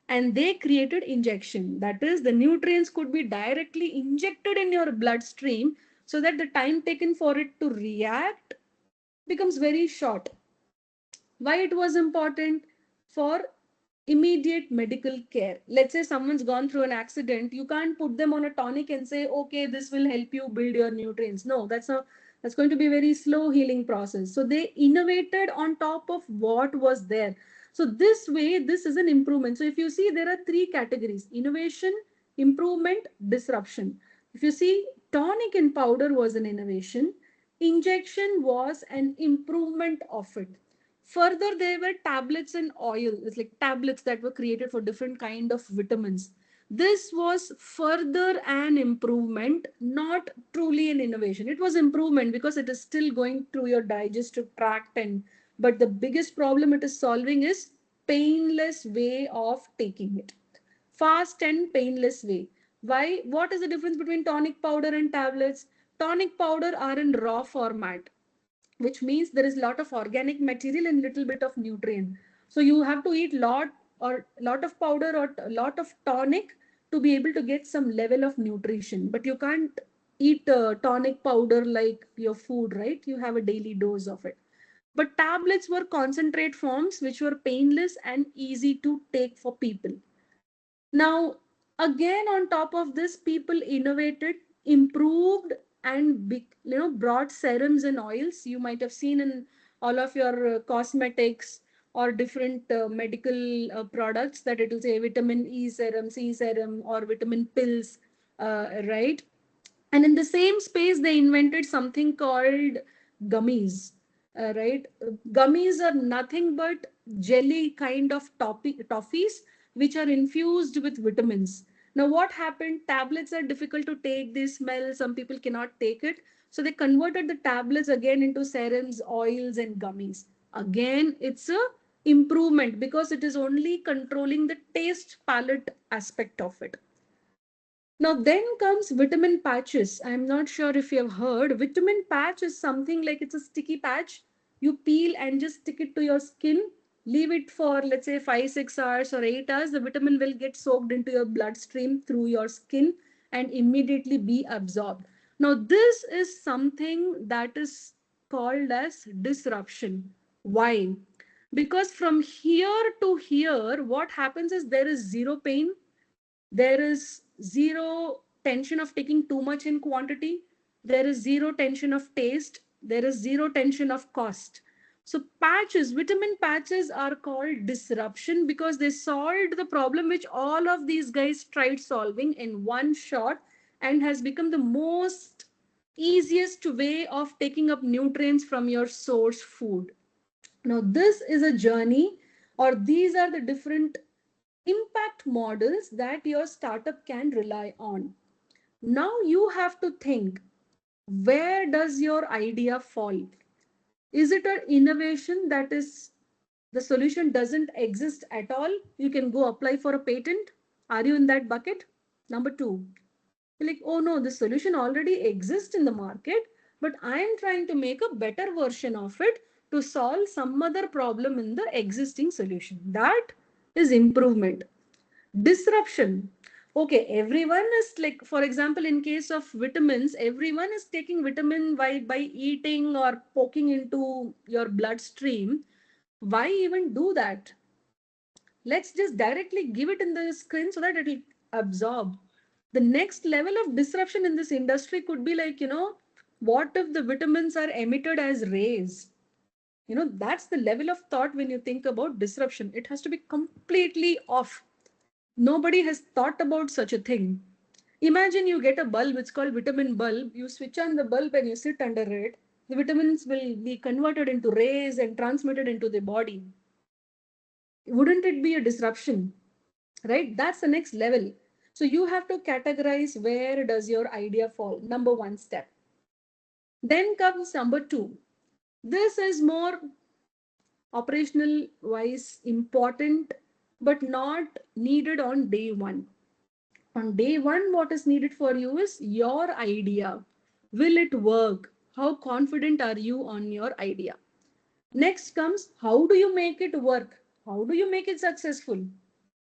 and they created injection. That is, the nutrients could be directly injected in your bloodstream so that the time taken for it to react becomes very short. Why it was important? For immediate medical care. Let's say someone's gone through an accident, you can't put them on a tonic and say, okay, this will help you build your nutrients. No, that's going to be a very slow healing process. So they innovated on top of what was there. So this way, this is an improvement. So if you see, there are three categories: innovation, improvement, disruption. If you see, tonic and powder was an innovation, injection was an improvement of it. Further, there were tablets and oil. It's like tablets that were created for different kind of vitamins. This was further an improvement, not truly an innovation. It was improvement because it is still going through your digestive tract, and but the biggest problem it is solving is painless way of taking it. Fast and painless way. Why? What is the difference between tonic powder and tablets? Tonic powder are in raw format, which means there is a lot of organic material and little bit of nutrient. So you have to eat lot of powder or a lot of tonic to be able to get some level of nutrition. But you can't eat tonic powder like your food, right? You have a daily dose of it. But tablets were concentrate forms which were painless and easy to take for people. Now, again, on top of this, people innovated, improved, and brought serums and oils. You might have seen in all of your cosmetics or different medical products that it will say vitamin E serum, C serum, or vitamin pills, right? And in the same space, they invented something called gummies. right? Gummies are nothing but jelly kind of toffees which are infused with vitamins. Now, what happened? Tablets are difficult to take, they smell, some people cannot take it. So they converted the tablets again into serums, oils, and gummies. Again, it's a improvement because it is only controlling the taste palate aspect of it. Now, then comes vitamin patches. I'm not sure if you have heard. Vitamin patch is something like it's a sticky patch. You peel and just stick it to your skin. Leave it for, let's say, 5, 6 hours or 8 hours. The vitamin will get soaked into your bloodstream through your skin and immediately be absorbed. Now, this is something that is called as disruption. Why? Because from here to here, what happens is there is zero pain, there is zero tension of taking too much in quantity, there is zero tension of taste, there is zero tension of cost. So patches, vitamin patches are called disruption because they solved the problem which all of these guys tried solving in one shot, and has become the most easiest way of taking up nutrients from your source food. Now this is a journey, or these are the different impact models that your startup can rely on. Now you have to think, where does your idea fall? Is it an innovation that is the solution doesn't exist at all? You can go apply for a patent. Are you in that bucket? Number two, like, oh no, the solution already exists in the market, but I am trying to make a better version of it to solve some other problem in the existing solution. That is improvement. Disruption. Okay, everyone is like, for example, in case of vitamins, everyone is taking vitamin by eating or poking into your bloodstream. Why even do that? Let's just directly give it in the skin so that it will absorb. The next level of disruption in this industry could be like, what if the vitamins are emitted as rays? That's the level of thought when you think about disruption. It has to be completely off. Nobody has thought about such a thing. Imagine you get a bulb, it's called vitamin bulb. You switch on the bulb and you sit under it. The vitamins will be converted into rays and transmitted into the body. Wouldn't it be a disruption? Right? That's the next level. So you have to categorize where does your idea fall. Number one step. Then comes number two. This is more operational wise important, but not needed on day one. On day one, what is needed for you is your idea. Will it work? How confident are you on your idea? Next comes, how do you make it work? How do you make it successful?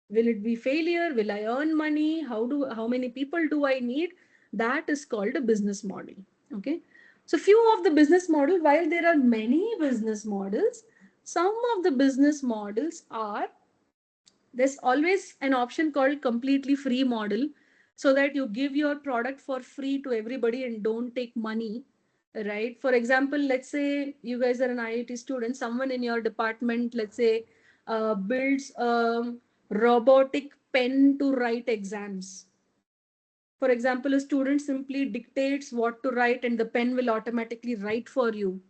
Will it be failure? Will I earn money? How many people do I need? That is called a business model. Okay. So few of the business model, while there are many business models, some of the business models are, there's always an option called completely free model, so that you give your product for free to everybody and don't take money, right? For example, let's say you guys are an IIT student, someone in your department, let's say, builds a robotic pen to write exams. For example, a student simply dictates what to write and the pen will automatically write for you.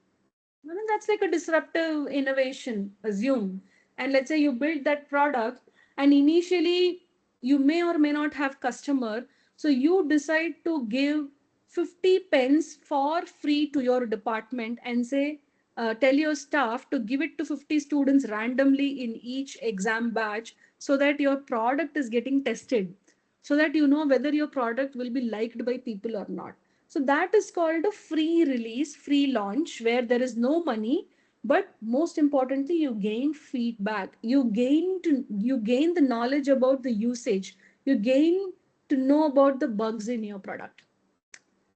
Well, then that's like a disruptive innovation, assume. And let's say you build that product and initially you may or may not have customer. So you decide to give 50 pens for free to your department and say, tell your staff to give it to 50 students randomly in each exam batch so that your product is getting tested, so that you know whether your product will be liked by people or not. So that is called a free release, free launch, where there is no money, but most importantly, you gain feedback. You gain the knowledge about the usage. You gain to know about the bugs in your product.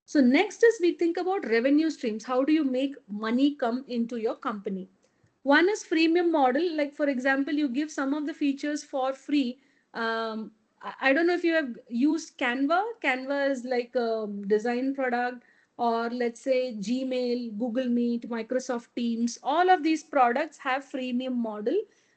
So next is we think about revenue streams. How do you make money come into your company? One is freemium model. Like for example, you give some of the features for free. I don't know if you have used Canva. Canva is like a design product, or let's say Gmail, Google Meet, Microsoft Teams. All of these products have freemium model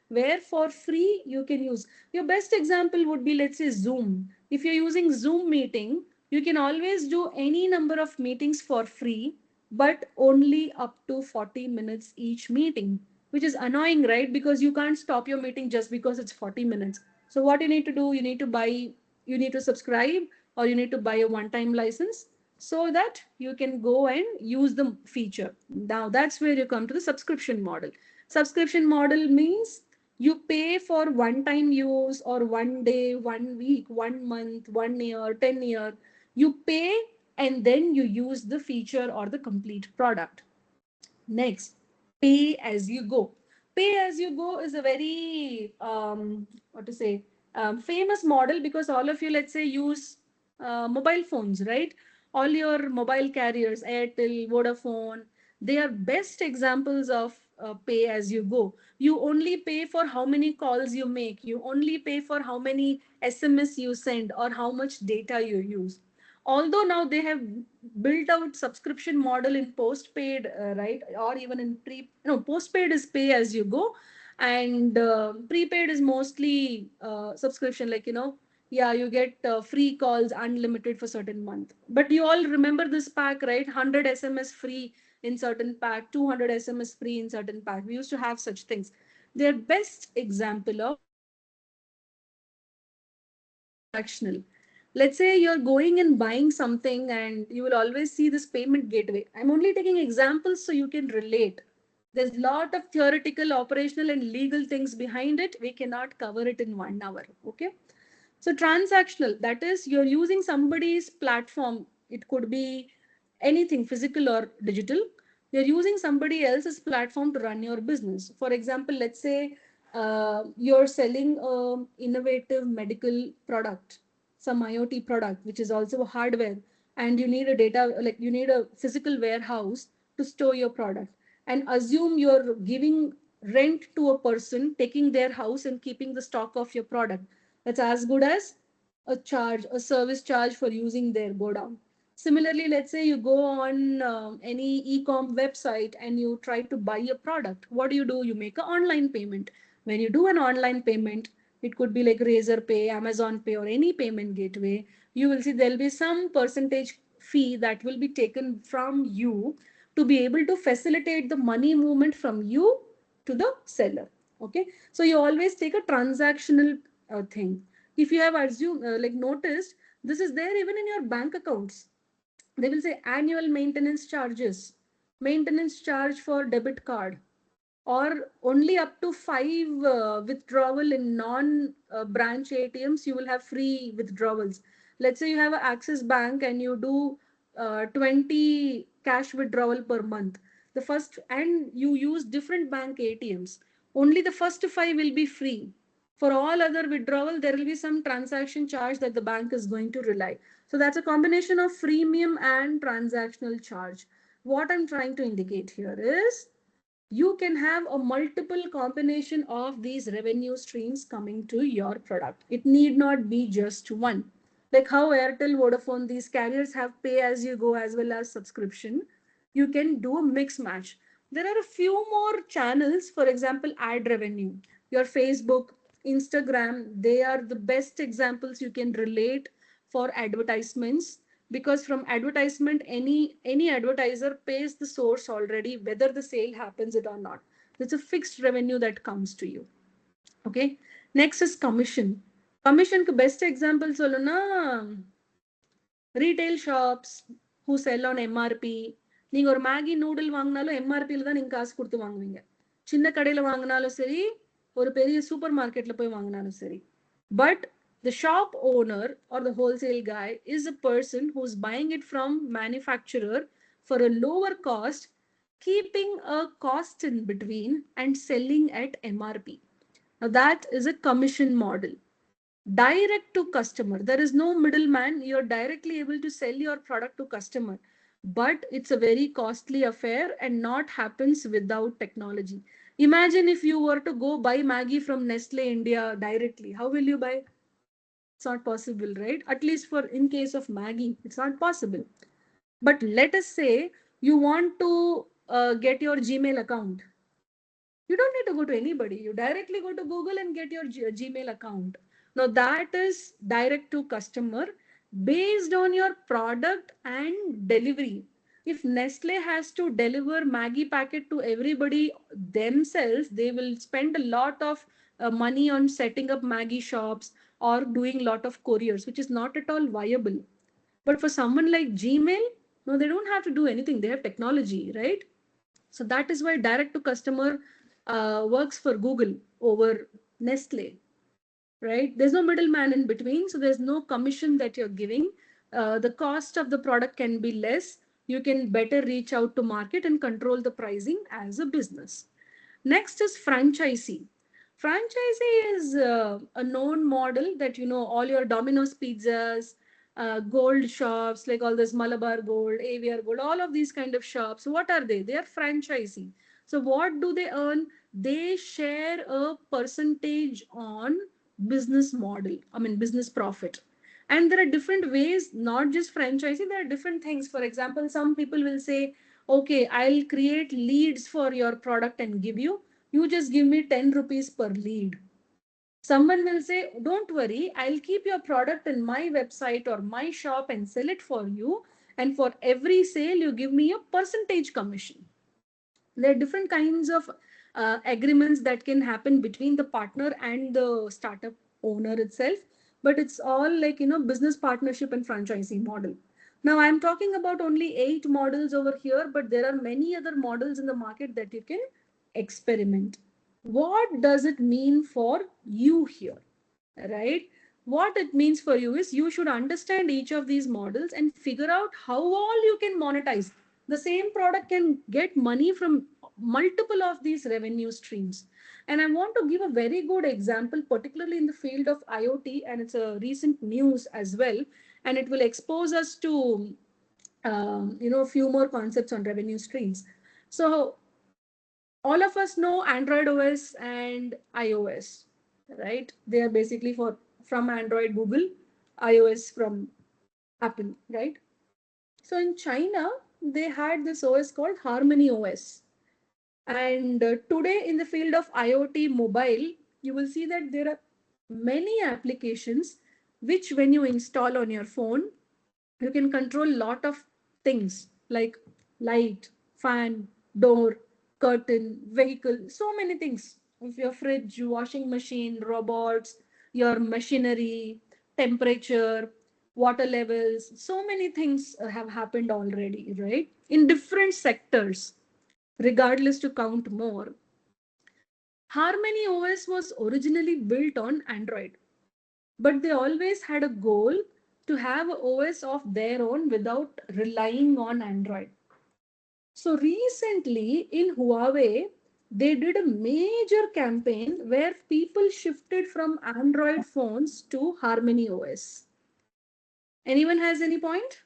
where for free you can use. Your best example would be, let's say, Zoom. If you're using Zoom meeting, you can always do any number of meetings for free, but only up to 40 minutes each meeting, which is annoying, right? Because you can't stop your meeting just because it's 40 minutes. So what you need to do, you need to subscribe, or you need to buy a one-time license so that you can go and use the feature. Now that's where you come to the subscription model. Subscription model means you pay for one-time use, or 1 day, 1 week, 1 month, 1 year, 10 year. You pay and then you use the feature or the complete product. Next, pay as you go. Pay as you go is a very what to say famous model, because all of you, let's say, use mobile phones, right? All your mobile carriers, Airtel, Vodafone, they are best examples of pay as you go. You only pay for how many calls you make. You only pay for how many SMS you send or how much data you use. Although now they have built out subscription model in postpaid, right, or even in postpaid is pay as you go, and prepaid is mostly subscription, like, yeah, you get free calls unlimited for certain month. But you all remember this pack, right? 100 SMS free in certain pack, 200 SMS free in certain pack. We used to have such things. They're best example of transactional. Let's say you're going and buying something, and you will always see this payment gateway. I'm only taking examples so you can relate. There's a lot of theoretical, operational, and legal things behind it. We cannot cover it in 1 hour. Okay. So transactional, that is, you're using somebody's platform. It could be anything, physical or digital. You're using somebody else's platform to run your business. For example, let's say you're selling a innovative medical product, some IoT product, which is also hardware, and you need a data, like you need a physical warehouse to store your product. And assume you're giving rent to a person, taking their house and keeping the stock of your product. That's as good as a charge, a service charge for using their godown. Similarly, let's say you go on any e-com website and you try to buy a product. What do? You make an online payment. When you do an online payment, it could be like Razor Pay, Amazon Pay, or any payment gateway. You will see there'll be some percentage fee that will be taken from you to be able to facilitate the money movement from you to the seller. Okay, so you always take a transactional thing. If you have assumed, like noticed, this is there even in your bank accounts. They will say annual maintenance charge for debit card, or only up to 5 withdrawal in non branch ATMs, you will have free withdrawals. Let's say you have an Axis Bank and you do 20 cash withdrawal per month. The first, and you use different bank ATMs, only the first 5 will be free. For all other withdrawal, there will be some transaction charge that the bank is going to rely. So that's a combination of freemium and transactional charge. What I'm trying to indicate here is you can have a multiple combination of these revenue streams coming to your product. It need not be just one. Like how Airtel, Vodafone, these carriers have pay as you go as well as subscription. You can do a mix match. There are a few more channels, for example, ad revenue. Your Facebook, Instagram, they are the best examples you can relate for advertisements, because from advertisement, any advertiser pays the source already, whether the sale happens it or not. It's a fixed revenue that comes to you. Okay. Next is commission. Commission best example soluna retail shops who sell on MRP. நீங்க ஒரு Maggi noodle வாங்கினாலும் எம்ஆர்பியில் தான் நீங்க காசு கொடுத்து வாங்குவீங்க. சின்ன கடையில் வாங்கினாலும் சரி, ஒரு பெரிய சூப்பர் மார்க்கெட்ல போய் வாங்கினாலும் சரி. But the shop owner or the wholesale guy is a person who's buying it from manufacturer for a lower cost, keeping a cost in between and selling at MRP. Now that is a commission model. Direct to customer, there is no middleman. You're directly able to sell your product to customer, but it's a very costly affair and not happens without technology. Imagine if you were to go buy Maggie from Nestle India directly, how will you buy? It's not possible, right? At least for in case of Maggie, it's not possible. But let us say you want to get your Gmail account. You don't need to go to anybody. You directly go to Google and get your Gmail account. Now that is direct to customer based on your product and delivery. If Nestle has to deliver Maggie packet to everybody themselves, they will spend a lot of money on setting up Maggie shops or doing a lot of couriers, which is not at all viable. But for someone like Gmail, no, they don't have to do anything. They have technology, right? So that is why direct to customer works for Google over Nestle, right? There's no middleman in between, so there's no commission that you're giving. The cost of the product can be less. You can better reach out to market and control the pricing as a business. Next is franchisee. Franchisee is a known model that, you know, all your Domino's pizzas, gold shops like all this Malabar Gold, AVR Gold, all of these kind of shops. What are they? They are franchisee. So what do they earn? They share a percentage on business model. I mean business profit. And there are different ways, not just franchising. There are different things. For example, some people will say, okay, I'll create leads for your product and give you. You just give me 10 rupees per lead. Someone will say, don't worry, I'll keep your product in my website or my shop and sell it for you. And for every sale, you give me a percentage commission. There are different kinds of agreements that can happen between the partner and the startup owner itself, but it's all like, you know, business partnership and franchising model. Now I'm talking about only 8 models over here, but there are many other models in the market that you can experiment. What does it mean for you here, right? What it means for you is you should understand each of these models and figure out how all you can monetize. The same product can get money from multiple of these revenue streams. And I want to give a very good example, particularly in the field of IoT, and it's a recent news as well, and it will expose us to a few more concepts on revenue streams. So all of us know Android OS and iOS, right? They are basically for from Android Google, iOS from Apple, right? So in China, they had this OS called Harmony OS. And today in the field of IoT mobile, you will see that there are many applications which when you install on your phone, you can control lot of things like light, fan, door, curtain, vehicle, so many things. Of your fridge, washing machine, robots, your machinery, temperature, water levels, so many things have happened already, right? In different sectors, regardless to count more. Harmony OS was originally built on Android, but they always had a goal to have a OS of their own without relying on Android. So recently in Huawei, they did a major campaign where people shifted from Android phones to Harmony OS. Anyone has any point?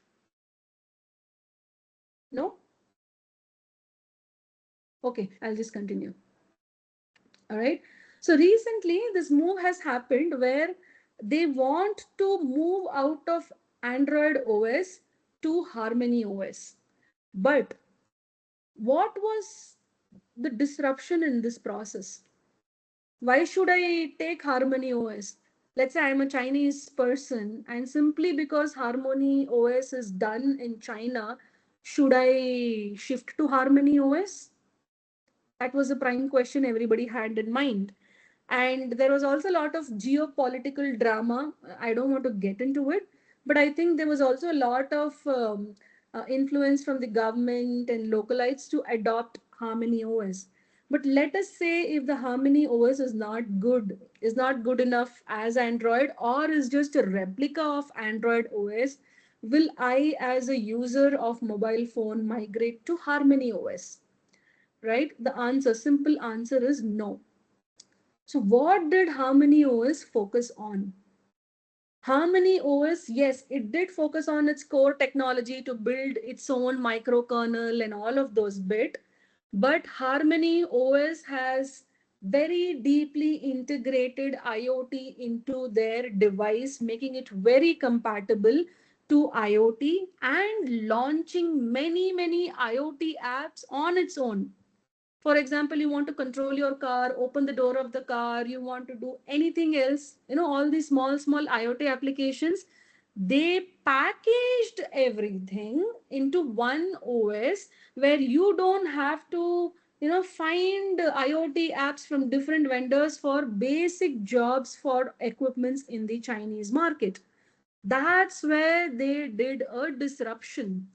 No? Okay, I'll just continue. All right. So recently, this move has happened where they want to move out of Android OS to Harmony OS. But what was the disruption in this process? Why should I take Harmony OS? Let's say I'm a Chinese person, and simply because Harmony OS is done in China, should I shift to Harmony OS? That was the prime question everybody had in mind. And there was also a lot of geopolitical drama. I don't want to get into it, but I think there was also a lot of influence from the government and localites to adopt Harmony OS. But let us say if the Harmony OS is not good enough as Android, or is just a replica of Android OS, will I, as a user of mobile phone, migrate to Harmony OS? Right? The simple answer is no. So what did Harmony OS focus on? Harmony OS, yes, it did focus on its core technology to build its own microkernel and all of those bit. But Harmony OS has very deeply integrated IoT into their device, making it very compatible to IoT and launching many IoT apps on its own. For example, you want to control your car, open the door of the car, you want to do anything else, all these small IoT applications, They packaged everything into one OS where you don't have to, find IoT apps from different vendors for basic jobs for equipments in the Chinese market. That's where they did a disruption,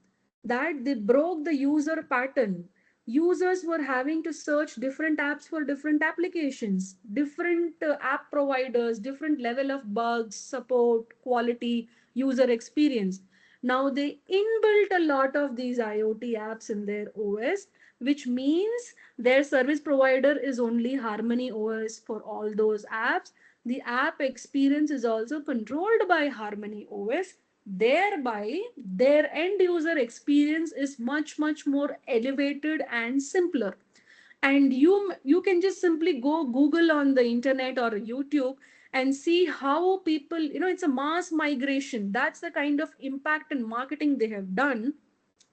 that they broke the user pattern. Users were having to search different apps for different applications, different app providers, different level of bugs, support, quality, user experience. Now they inbuilt a lot of these IoT apps in their OS, which means their service provider is only Harmony OS for all those apps. The app experience is also controlled by Harmony OS. Thereby, their end user experience is much, much more elevated and simpler. And you can just simply go Google on the internet or YouTube and see how people, it's a mass migration. That's the kind of impact and marketing they have done,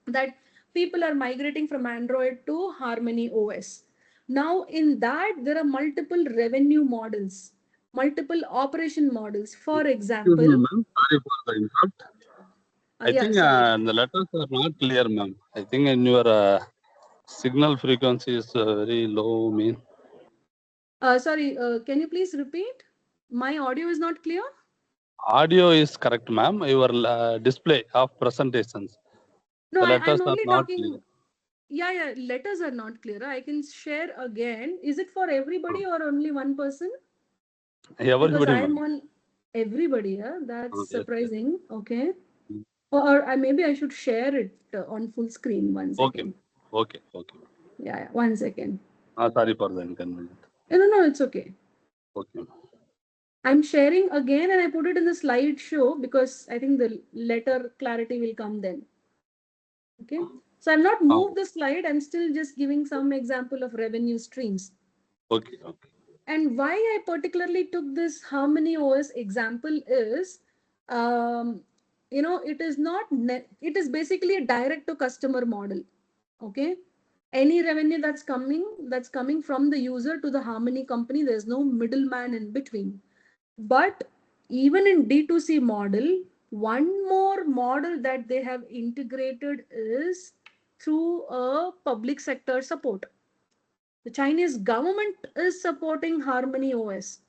that people are migrating from Android to Harmony OS. Now, in that, there are multiple revenue models, multiple operation models. For Excuse example, me, ma'am. Sorry for the insult. I yeah, think sorry. the letters are not clear, ma'am. I think in your signal frequency is very low, mean. Sorry, can you please repeat? My audio is not clear? Audio is correct, ma'am. Your display of presentations, No, the I'm letters are only not clear. talking. Yeah, yeah, letters are not clear. I can share again. Is it for everybody or only one person? Because Everybody, I'm ma'am. on everybody. Yeah, that's Yes, yes. surprising. Okay. Mm. Or maybe I should share it on full screen. One Okay, second. okay, okay. Yeah, yeah, 1 second. Sorry for the inconvenience. No, no, it's okay. Okay. I'm sharing again and I put it in the slideshow because I think the letter clarity will come then. Okay. So I've not Oh, moved the slide. I'm still just giving some example of revenue streams. okay, okay. And why I particularly took this Harmony OS example is, um, it is not, it is basically a direct to customer model. Okay. Any revenue that's coming from the user to the Harmony company, there's no middleman in between. But even in D2C model, one more model that they have integrated is through a public sector support. The Chinese government is supporting Harmony OS.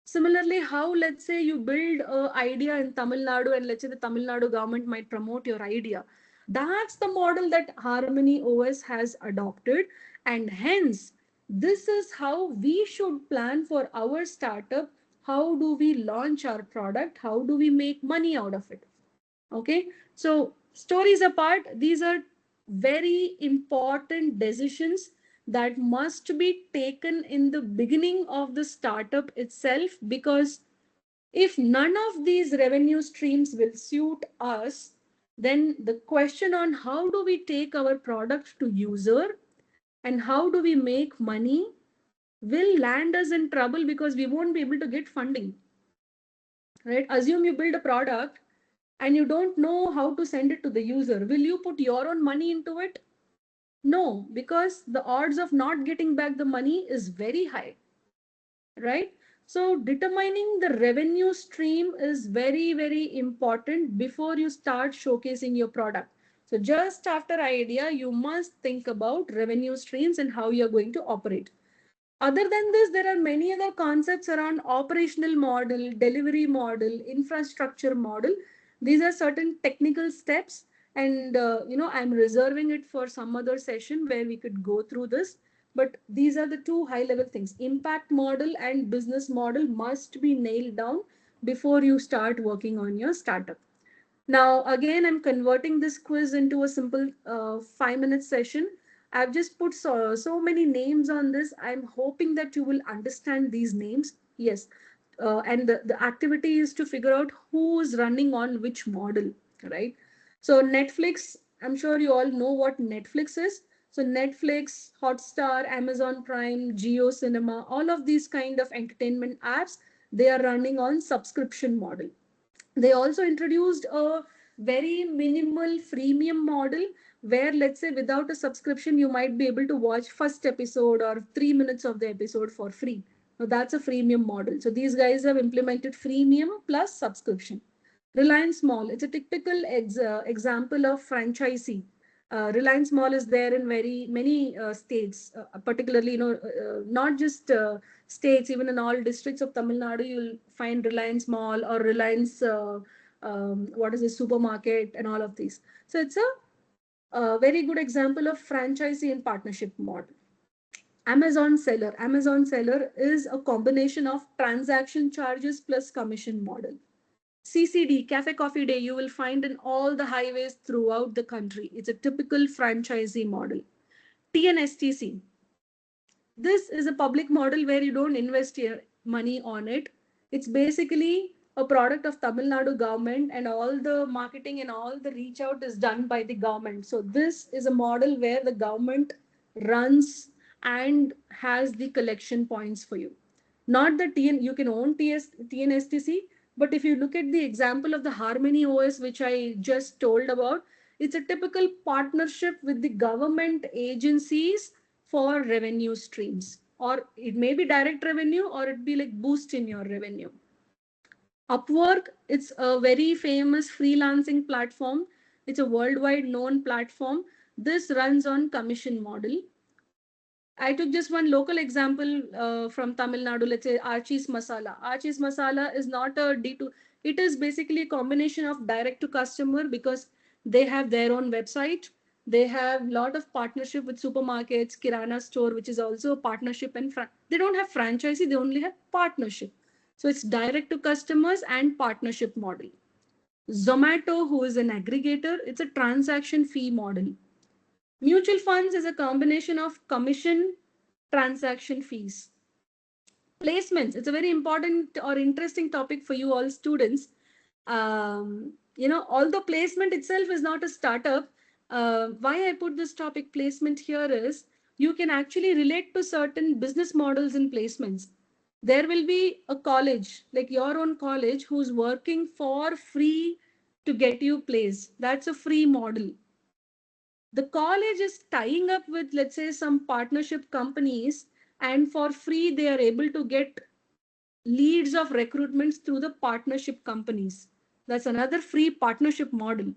Similarly, how let's say you build an idea in Tamil Nadu and let's say the Tamil Nadu government might promote your idea. That's the model that Harmony OS has adopted. And hence, this is how we should plan for our startup. How do we launch our product? How do we make money out of it? Okay, so stories apart, these are very important decisions that must be taken in the beginning of the startup itself, because if none of these revenue streams will suit us, then the question on how do we take our product to user and how do we make money will land us in trouble, because we won't be able to get funding. Right, assume you build a product and you don't know how to send it to the user. Will you put your own money into it? No, because the odds of not getting back the money is very high, right? So determining the revenue stream is very, very important before you start showcasing your product. So just after idea, you must think about revenue streams and how you're going to operate. Other than this, there are many other concepts around operational model, delivery model, infrastructure model. These are certain technical steps, and I'm reserving it for some other session where we could go through this. But these are the two high-level things. Impact model and business model must be nailed down before you start working on your startup. Now, again, I'm converting this quiz into a simple 5 minute session. I've just put so many names on this. I'm hoping that you will understand these names. Yes. And the activity is to figure out who's running on which model, right? So Netflix, I'm sure you all know what Netflix is. So Netflix, Hotstar, Amazon Prime, Geo Cinema, all of these kind of entertainment apps, they are running on subscription model. They also introduced a very minimal freemium model where, let's say, without a subscription, you might be able to watch first episode or 3 minutes of the episode for free. Now that's a freemium model. So these guys have implemented freemium plus subscription. Reliance Mall, it's a typical example of franchisee. Reliance Mall is there in very many states, particularly, not just states, even in all districts of Tamil Nadu, you'll find Reliance Mall or Reliance, what is a supermarket and all of these. So it's a very good example of franchisee and partnership model. Amazon seller. Amazon seller is a combination of transaction charges plus commission model. CCD, Cafe Coffee Day, you will find in all the highways throughout the country. It's a typical franchisee model. TNSTC, this is a public model where you don't invest your money on it. It's basically a product of Tamil Nadu government, and all the marketing and all the reach out is done by the government. So this is a model where the government runs and has the collection points for you. Not the TN, you can own TNSTC, but if you look at the example of the Harmony OS, which I just told about, it's a typical partnership with the government agencies for revenue streams, or it may be direct revenue or it be like boost in your revenue. Upwork, it's a very famous freelancing platform. It's a worldwide known platform. This runs on commission model. I took just one local example from Tamil Nadu, let's say Archie's Masala. Archie's Masala is not a D2, it is basically a combination of direct to customer because they have their own website. They have a lot of partnership with supermarkets, Kirana store, which is also a partnership, and they don't have franchisee, they only have partnership. So it's direct to customers and partnership model. Zomato, who is an aggregator, it's a transaction fee model. Mutual funds is a combination of commission, transaction fees. Placements, it's a very important or interesting topic for you all students. Although placement itself is not a startup, why I put this topic placement here is you can actually relate to certain business models in placements. There will be a college, like your own college, who's working for free to get you placed. That's a free model. The college is tying up with, let's say, some partnership companies, and for free they are able to get leads of recruitments through the partnership companies. That's another free partnership model.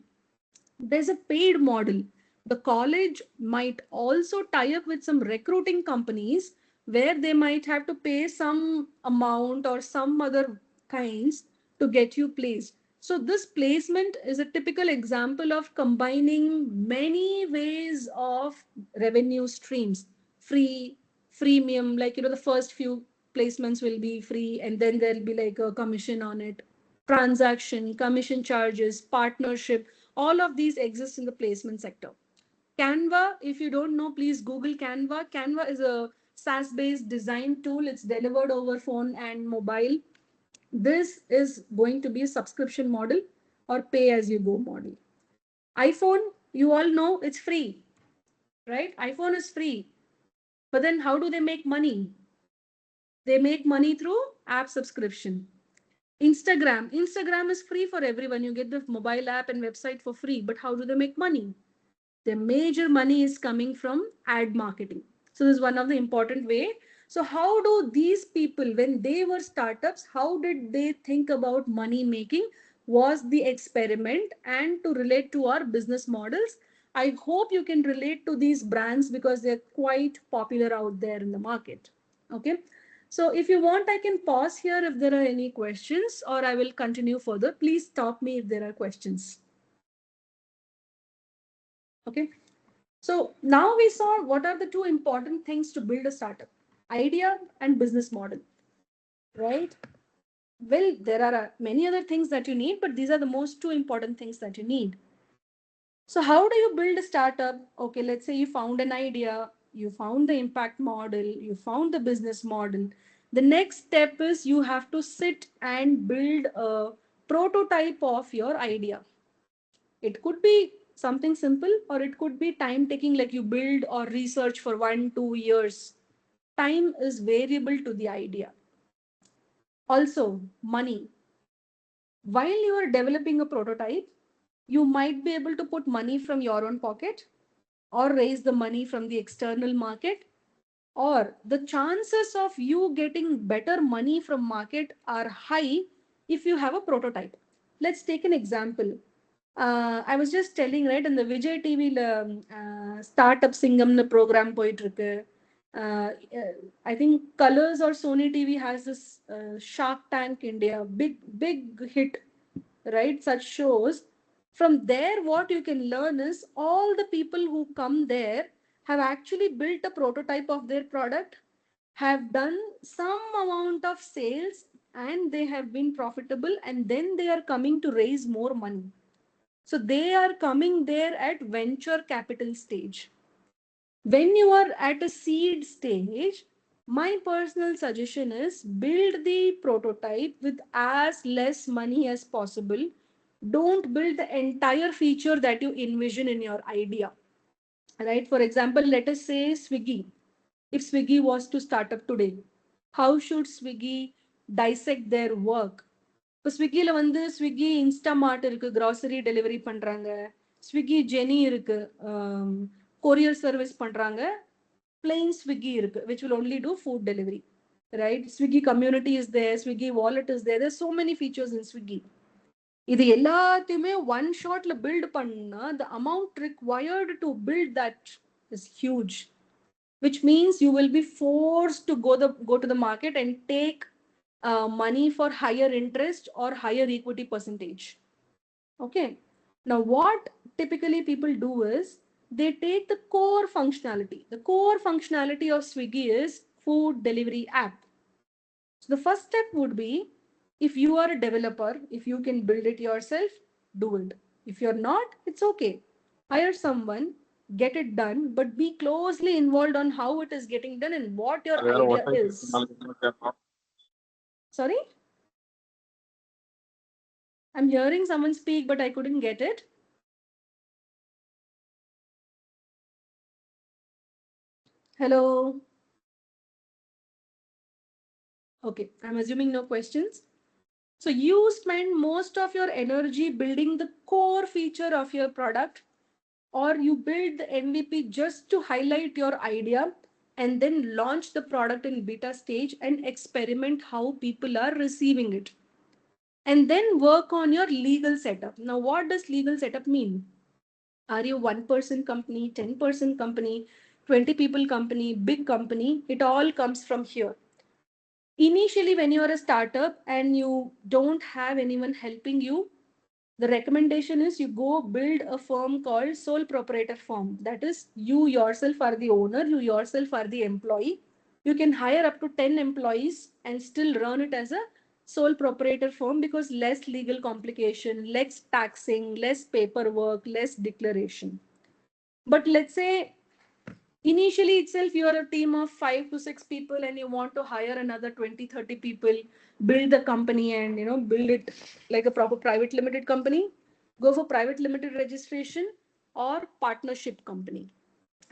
There's a paid model. The college might also tie up with some recruiting companies where they might have to pay some amount or some other kinds to get you placed. So this placement is a typical example of combining many ways of revenue streams. Free, freemium, like, the first few placements will be free and then there'll be like a commission on it. Transaction, commission charges, partnership, all of these exist in the placement sector. Canva, if you don't know, please Google Canva. Canva is a SaaS-based design tool. It's delivered over phone and mobile. This is going to be a subscription model or pay as you go model. iPhone, you all know it's free, right? iPhone is free. But then how do they make money? They make money through app subscription. Instagram is free for everyone. You get the mobile app and website for free. But how do they make money? Their major money is coming from ad marketing. So this is one of the important way. So how do these people, when they were startups, how did they think about money making? Was the experiment, and to relate to our business models. I hope you can relate to these brands because they're quite popular out there in the market. Okay. So if you want, I can pause here if there are any questions, or I will continue further. Please stop me if there are questions. Okay. So now we saw what are the two important things to build a startup: idea and business model, right? Well, there are many other things that you need, but these are the most two important things that you need. So how do you build a startup? Okay, let's say you found an idea, you found the impact model, you found the business model. The next step is you have to sit and build a prototype of your idea. It could be something simple or it could be time taking, like you build or research for 1-2 years. Time is variable to the idea. Also, money. While you are developing a prototype, you might be able to put money from your own pocket or raise the money from the external market, or the chances of you getting better money from market are high if you have a prototype. let's take an example. I was just telling, right, in the Vijay TV Startup Singam program போயிட்டு இருக்கு. Uh, uh, I think Colors or Sony TV has this Shark Tank India, big hit, right? Such shows. From there, what you can learn is all the people who come there have actually built a prototype of their product, have done some amount of sales, and they have been profitable, and then they are coming to raise more money. So they are coming there at venture capital stage. When you are at a seed stage, my personal suggestion is build the prototype with as less money as possible. Don't build the entire feature that you envision in your idea. Right? For example, let us say Swiggy. If Swiggy was to start up today, how should Swiggy dissect their work? இப்போ ஸ்விக்கியில் வந்து Swiggy Instamart இருக்கு, grocery delivery பண்ணுறாங்க. Swiggy Jenny இருக்கு, courier service பண்ணுறாங்க. Plain Swiggy இருக்கு, which will only do food delivery, right? Swiggy community is there, Swiggy wallet is there. There's so many features in Swiggy. இது எல்லாத்தையுமே one ஷாட்ல build பண்ணா the amount required to build that is huge, which means you will be forced to go to the market and take money for higher interest or higher equity percentage. Okay. Now, what typically people do is they take the core functionality. The core functionality of Swiggy is food delivery app. So the first step would be, if you are a developer, if you can build it yourself, do it. If you're not, it's okay. Hire someone, get it done, but be closely involved on how it is getting done and what your idea is. Sorry? I'm hearing someone speak, but I couldn't get it. Hello. Okay, I'm assuming no questions. So you spend most of your energy building the core feature of your product, or you build the MVP just to highlight your idea and then launch the product in beta stage and experiment how people are receiving it. And then work on your legal setup. Now, what does legal setup mean? Are you 1% company, 10% company, 20 people company, big company? It all comes from here. Initially, when you're a startup and you don't have anyone helping you, the recommendation is you go build a firm called sole proprietor firm. That is, you yourself are the owner, you yourself are the employee. You can hire up to 10 employees and still run it as a sole proprietor firm, because less legal complication, less taxing, less paperwork, less declaration. But let's say initially itself you are a team of 5 to 6 people and you want to hire another 20-30 people, build the company and build it like a proper private limited company. Go for private limited registration or partnership company.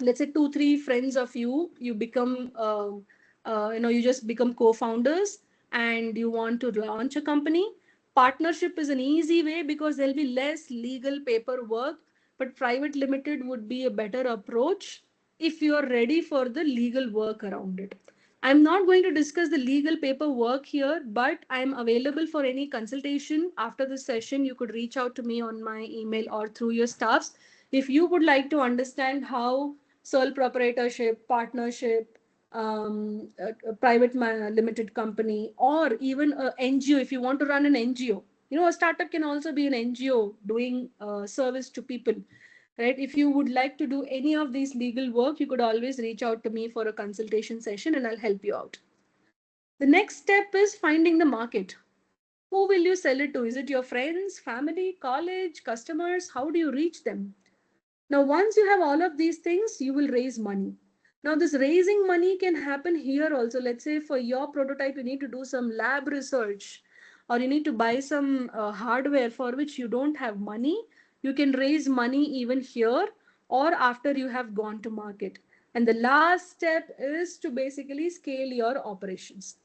Let's say 2-3 friends of you become you just become co-founders and you want to launch a company. Partnership is an easy way because there'll be less legal paperwork, but private limited would be a better approach if you are ready for the legal work around it. I'm not going to discuss the legal paperwork here, but I'm available for any consultation after the session. You could reach out to me on my email or through your staffs if you would like to understand how sole proprietorship, partnership, a private limited company, or even a NGO. If you want to run an NGO, a startup can also be an NGO doing service to people, right? If you would like to do any of these legal work, you could always reach out to me for a consultation session and I'll help you out. The next step is finding the market. Who will you sell it to? Is it your friends, family, college, customers? How do you reach them? Now, once you have all of these things, you will raise money. Now, this raising money can happen here also. Let's say for your prototype, you need to do some lab research or you need to buy some hardware for which you don't have money. You can raise money even here or after you have gone to market. And the last step is to basically scale your operations.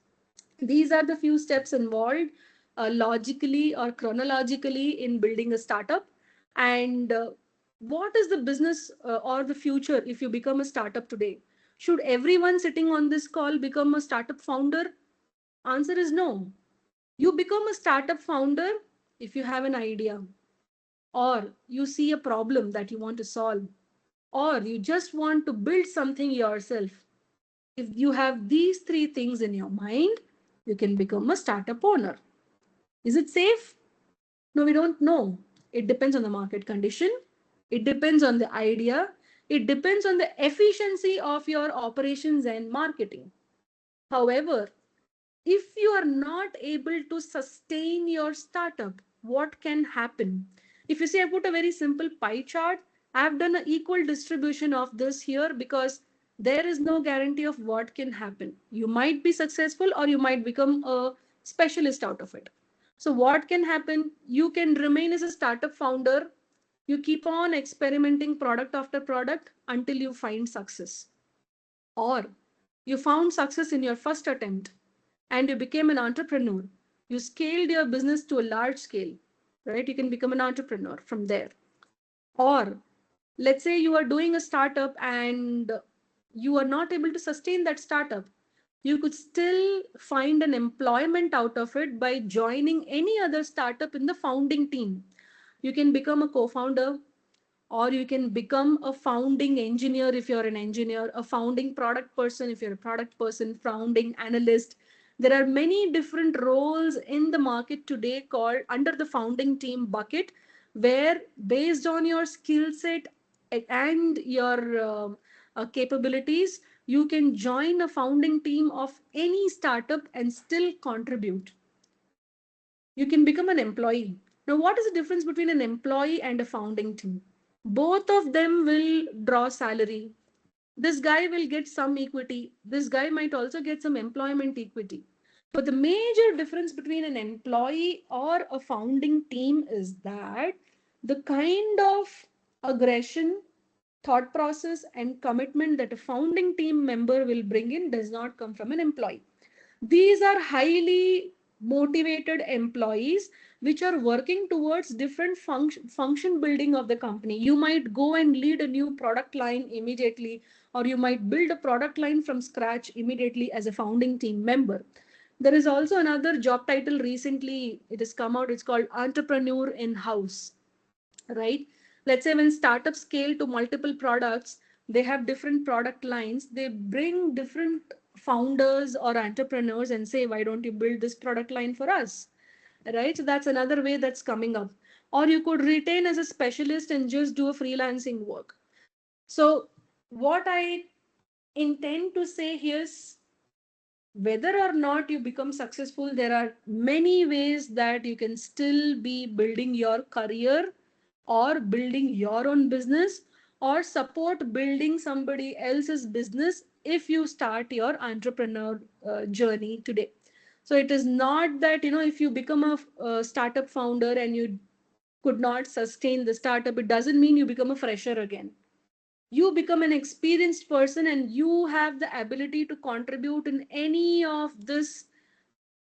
These are the few steps involved logically or chronologically in building a startup. And what is the business or the future if you become a startup today? Should everyone sitting on this call become a startup founder? Answer is no. You become a startup founder if you have an idea, or you see a problem that you want to solve, or you just want to build something yourself, if you have these three things in your mind, you can become a startup owner. Is it safe? No, we don't know. It depends on the market condition. It depends on the idea. It depends on the efficiency of your operations and marketing. However, if you are not able to sustain your startup, what can happen? If you say, I put a very simple pie chart, I've done an equal distribution of this here because there is no guarantee of what can happen. You might be successful or you might become a specialist out of it. So, what can happen? You can remain as a startup founder. You keep on experimenting product after product until you find success. Or you found success in your first attempt and you became an entrepreneur. You scaled your business to a large scale, right? You can become an entrepreneur from there. Or let's say you are doing a startup and you are not able to sustain that startup. You could still find an employment out of it by joining any other startup in the founding team. You can become a co-founder, or you can become a founding engineer if you're an engineer, a founding product person if you're a product person, founding analyst. There are many different roles in the market today called under the founding team bucket, where based on your skill set and your capabilities, you can join a founding team of any startup and still contribute. You can become an employee. Now, what is the difference between an employee and a founding team? Both of them will draw salary. This guy will get some equity. This guy might also get some employment equity. But the major difference between an employee or a founding team is that the kind of aggression, thought process, and commitment that a founding team member will bring in does not come from an employee. These are highly motivated employees which are working towards different function building of the company. You might go and lead a new product line immediately, or you might build a product line from scratch immediately as a founding team member. There is also another job title recently, it has come out, it's called entrepreneur in house, right? Let's say when startups scale to multiple products, they have different product lines. They bring different founders or entrepreneurs and say, why don't you build this product line for us? Right? So that's another way that's coming up. Or you could retain as a specialist and just do a freelancing work. So what I intend to say here is, whether or not you become successful, there are many ways that you can still be building your career or building your own business or support building somebody else's business if you start your entrepreneur journey today. So it is not that, if you become a startup founder and you could not sustain the startup, it doesn't mean you become a fresher again. You become an experienced person and you have the ability to contribute in any of this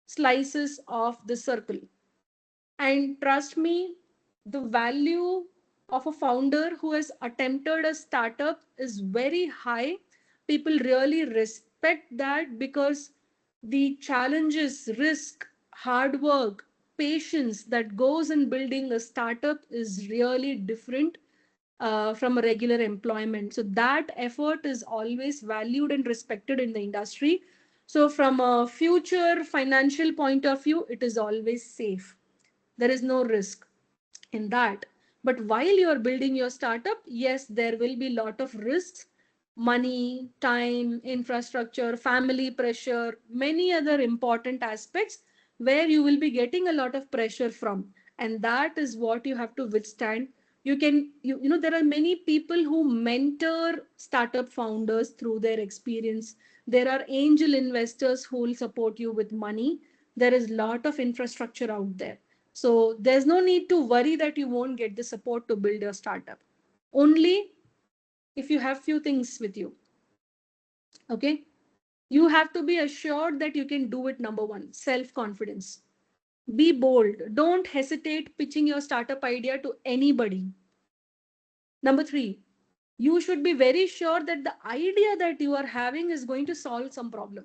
slices of the circle. And trust me, the value of a founder who has attempted a startup is very high. People really respect that because the challenges, risk, hard work, patience that goes in building a startup is really different from a regular employment. So that effort is always valued and respected in the industry. So from a future financial point of view, it is always safe. There is no risk in that. But while you are building your startup, yes, there will be a lot of risks, money, time, infrastructure, family pressure, many other important aspects where you will be getting a lot of pressure from. And that is what you have to withstand. There are many people who mentor startup founders through their experience. There are angel investors who will support you with money. There is a lot of infrastructure out there. So there's no need to worry that you won't get the support to build your startup. Only if you have few things with you. Okay. You have to be assured that you can do it. Number one, self-confidence. Be bold. Don't hesitate pitching your startup idea to anybody. Number three, you should be very sure that the idea that you are having is going to solve some problem.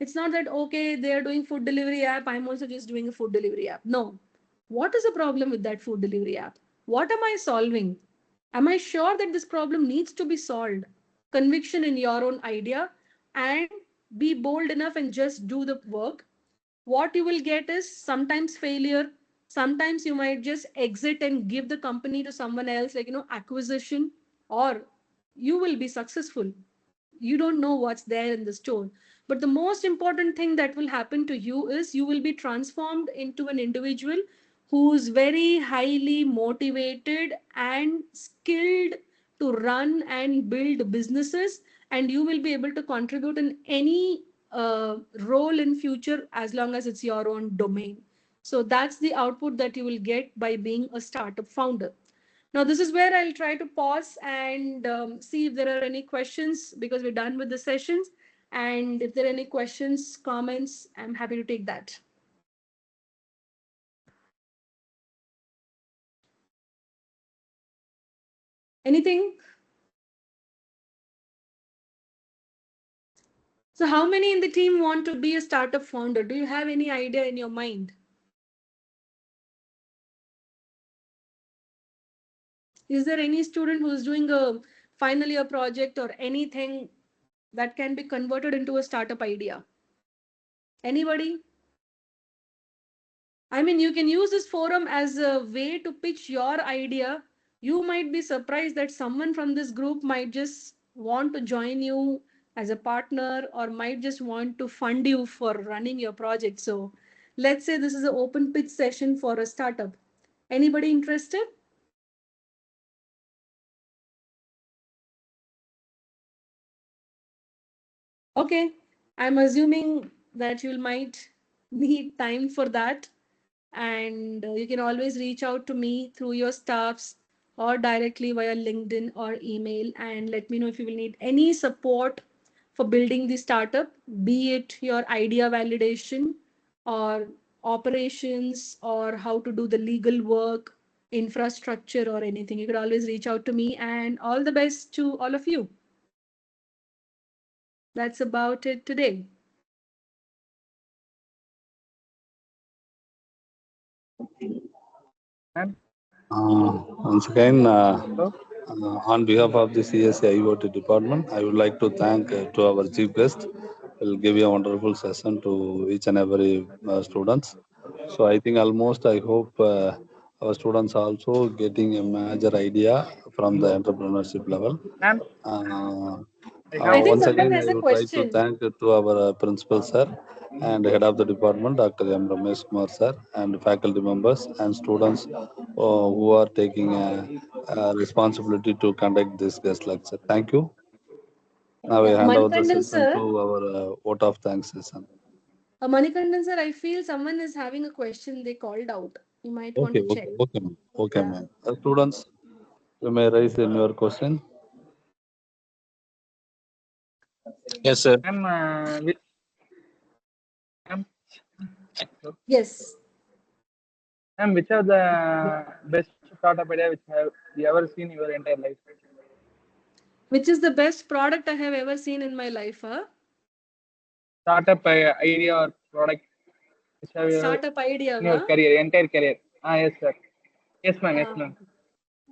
It's not that, okay, they are doing food delivery app, I'm also just doing a food delivery app. No, What is the problem with that food delivery app? What am I solving? Am I sure that this problem needs to be solved? Conviction in your own idea, and be bold enough and just do the work. What you will get is sometimes failure. Sometimes you might just exit and give the company to someone else, like, acquisition, or you will be successful. You don't know what's there in the store. But the most important thing that will happen to you is you will be transformed into an individual who's very highly motivated and skilled to run and build businesses, and you will be able to contribute in any role in future as long as it's your own domain. So that's the output that you will get by being a startup founder. Now, this is where I'll try to pause and see if there are any questions, because we're done with the sessions. And if there are any questions, comments, I'm happy to take that. Anything? So, how many in the team want to be a startup founder? Do you have any idea in your mind? Is there any student who's doing a final year project or anything that can be converted into a startup idea? Anybody? I mean, you can use this forum as a way to pitch your idea. You might be surprised that someone from this group might just want to join you as a partner, or might just want to fund you for running your project. So let's say this is an open pitch session for a startup. Anybody interested? Okay, I'm assuming that you might need time for that. And you can always reach out to me through your staffs or directly via LinkedIn or email, and let me know if you will need any support for building the startup, be it your idea validation or operations or how to do the legal work, infrastructure, or anything. You could always reach out to me, and all the best to all of you. That's about it today. Ma'am, Once again, hello. on behalf of the CSA IoT department, I would like to thank to our chief guest. Will give you a wonderful session to each and every students. So I think almost I hope our students also getting a major idea from the entrepreneurship level. Ma'am, Uh, I have I think one Once someone again, has I a would like to question. thank to our principal sir and head of the department, Dr. M. Ramesh Kumar sir, and faculty members and students who are taking a responsibility to conduct this guest lecture. Thank you. Now I Yeah, hand over the Manikandan session to sir. our vote of thanks session. Manikandan sir, I feel someone is having a question they called out. You might want Okay, to check. okay, okay, ma'am. Okay, Yeah. ma'am. Students, you may raise in your question. Yes, sir. ma'am, which ma'am, hello. Yes. Ma'am, which are the best startup idea which have you ever seen in your entire life? Which is the best product I have ever seen in my life, huh? Startup idea or product which have you ever Startup idea, in your huh? career, entire career? Ah, yes, sir. Yes, ma'am. Yes, Uh, ma'am.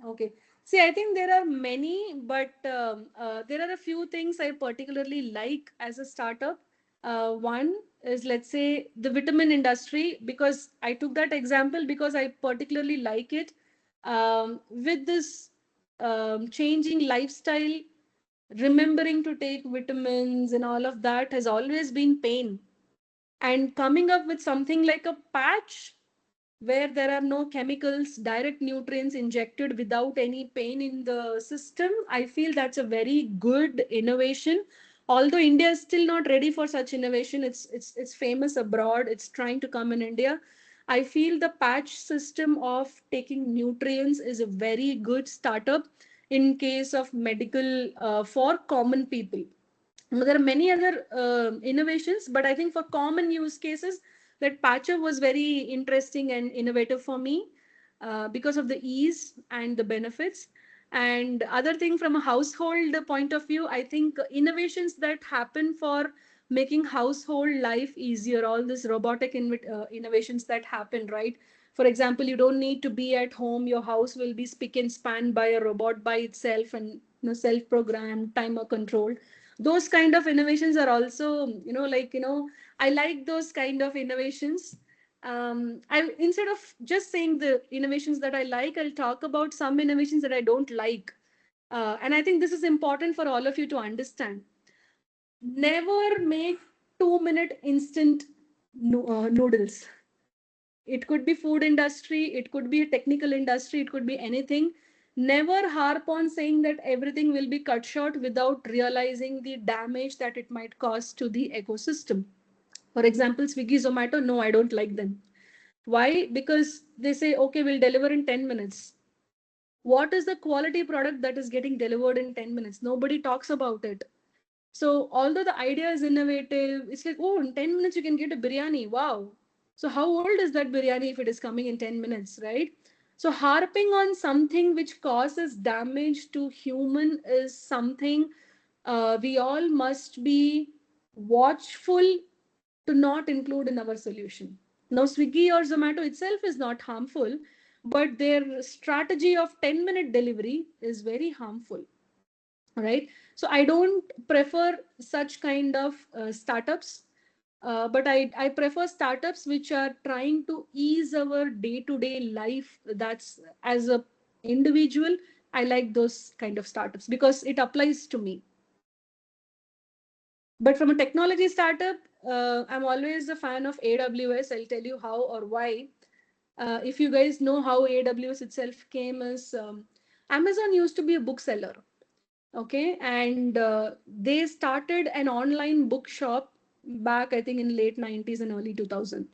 okay. See, I think there are many, but there are a few things I particularly like as a startup. One is, let's say, the vitamin industry, because I took that example because I particularly like it. With this changing lifestyle, remembering to take vitamins and all of that has always been pain. And coming up with something like a patch where there are no chemicals, direct nutrients injected without any pain in the system, I feel that's a very good innovation. Although India is still not ready for such innovation, it's famous abroad, it's trying to come in India. I feel the patch system of taking nutrients is a very good startup in case of medical for common people. There are many other innovations, but I think for common use cases, that patcher was very interesting and innovative for me because of the ease and the benefits. And other thing, from a household point of view, I think innovations that happen for making household life easier, all these robotic innovations that happen, right? For example, you don't need to be at home. Your house will be spick and span by a robot by itself and self-programmed, timer controlled. Those kind of innovations are also, I like those kind of innovations. I instead of just saying the innovations that I like, I'll talk about some innovations that I don't like. And I think this is important for all of you to understand. Never make 2-minute instant noodles. It could be food industry, it could be a technical industry, it could be anything. Never harp on saying that everything will be cut short without realizing the damage that it might cause to the ecosystem. For example, Swiggy, Zomato, no, I don't like them. Why? Because they say, okay, we'll deliver in 10 minutes. What is the quality product that is getting delivered in 10 minutes? Nobody talks about it. So although the idea is innovative, it's like, oh, in 10 minutes you can get a biryani. Wow. So how old is that biryani if it is coming in 10 minutes, right? So harping on something which causes damage to human is something we all must be watchful to not include in our solution. Now, Swiggy or Zomato itself is not harmful, but their strategy of 10-minute delivery is very harmful. Right? So I don't prefer such kind of startups, but I prefer startups which are trying to ease our day-to-day life. That's as a individual, I like those kind of startups because it applies to me. But from a technology startup, I'm always a fan of AWS. I'll tell you how or why. If you guys know how AWS itself came as Amazon used to be a bookseller. Okay, and they started an online bookshop back, I think, in late 90s and early 2000.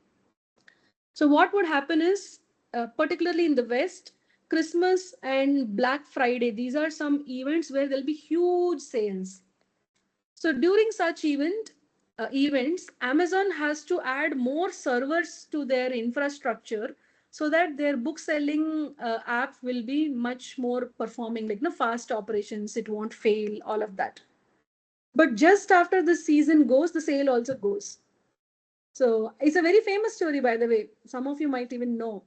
So what would happen is, particularly in the West, Christmas and Black Friday, these are some events where there'll be huge sales. So during such events, Amazon has to add more servers to their infrastructure so that their book selling app will be much more performing, like fast operations, it won't fail, all of that. But just after the season goes, the sale also goes. So it's a very famous story, by the way. Some of you might even know.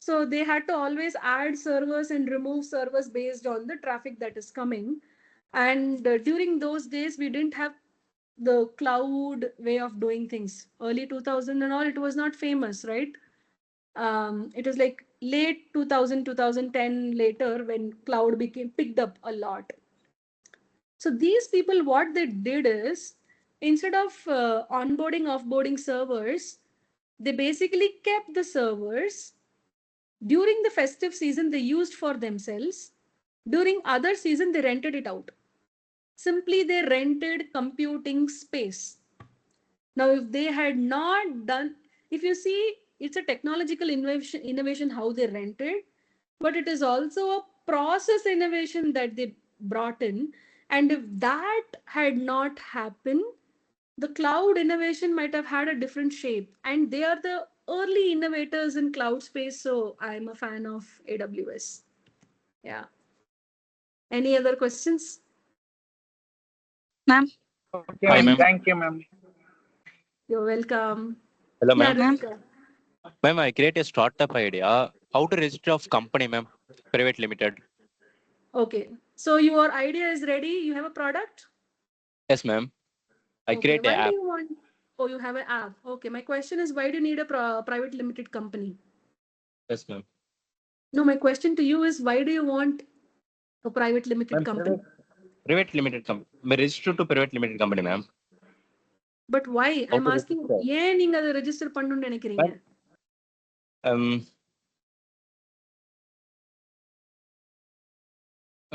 So they had to always add servers and remove servers based on the traffic that is coming. And during those days, we didn't have the cloud way of doing things. Early 2000 and all, it was not famous, right? It was like late 2000, 2010 later when cloud became picked up a lot. So these people, what they did is, instead of onboarding, offboarding servers, they basically kept the servers. During the festive season, they used for themselves. During other season, they rented it out. Simply, they rented computing space. Now, if they had not done, if you see, it's a technological innovation how they rented, but it is also a process innovation that they brought in. And if that had not happened, the cloud innovation might have had a different shape. And they are the early innovators in cloud space. So I'm a fan of AWS. Yeah. Any other questions? Ma'am. Okay, Hi, ma'am. ma'am. Thank you, ma'am. You're welcome. Hello, Yeah, ma'am. Ma'am. Ritika. Ma'am, I create a startup idea. How to register of company, ma'am? Private limited. Okay. So your idea is ready. You have a product? Yes, ma'am. I Okay. create a Why do app. you want? Oh, you have an app. Okay. My question is, why do you need a private limited company? Yes, ma'am. No, my question to you is, why do you want a private limited Ma'am, company? private limited company. Register to private limited company, ma'am. But why? How I'm to asking, register? ஏன் நீங்க அதை register பண்ணணும்னு நினைக்கிறீங்க? Ma'am,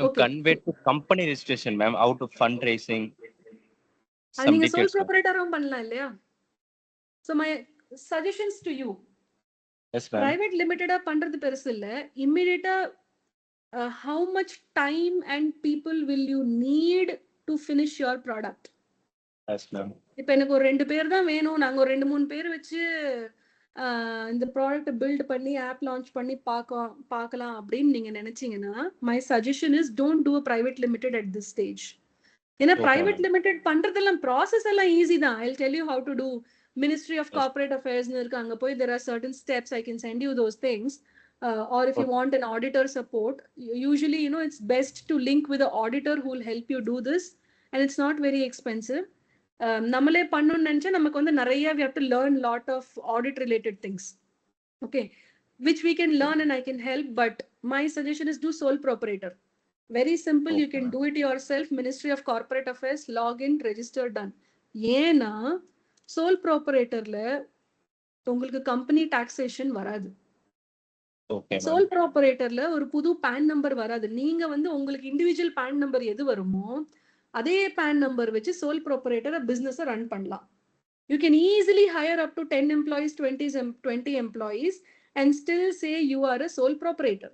Okay. convey to company registration, ma'am. How to fundraising. அது Some நீங்க sole details, ma'am. proprietor-ஆவும் பண்ணலாம் இல்லையா? So my suggestions to you, Yes, ma'am. private limited-ஆ பண்றது பெருசு இல்ல. Immediate-ஆ how much time and people will you need to finish your product? Yes, ma'am. இப்போ எனக்கு ஒரு 2 பேர் தான் வேணும், நாங்க ஒரு 2-3 பேர் வச்சு இந்த ப்ராடக்ட் பில்ட் பண்ணி ஆப் லான்ச் பண்ணி பார்க்கலாம் அப்படின்னு நீங்க நினைச்சீங்கன்னா, my suggestion is don't do a private limited at this stage. ஏன்னா Okay, பிரைவேட் ma'am. லிமிடெட் பண்றதெல்லாம் ப்ராசஸ் எல்லாம் ஈஸி தான். I will tell you how to do Ministry of Corporate Affairs there are certain steps. I can send you those things. Or if you want an auditor support, usually, it's best to link with an auditor who will help you do this. And it's not very expensive. நம்மளே பண்ணணும்னு நினைச்சா நமக்கு வந்து நிறைய we have to learn lot of audit related things. Okay, which we can learn and I can help, but my suggestion is do sole proprietor. Very simple. You can do it yourself. Ministry of Corporate Affairs, login, register, done. ஏன்னா sole proprietorல உங்களுக்கு company taxation வராது. Soul ப்ராப்பரேட்டர்ல ஒரு புது pan number வராது. நீங்க வந்து உங்களுக்கு individual pan number எது வருமோ அதே பேன் நம்பர் வச்சு சோல் ப்ராப்பரேட்டர் பிசினஸ் ரன் பண்ணலாம். You can easily hire up to 10 employees, 20 employees and still say you are a sole proprietor.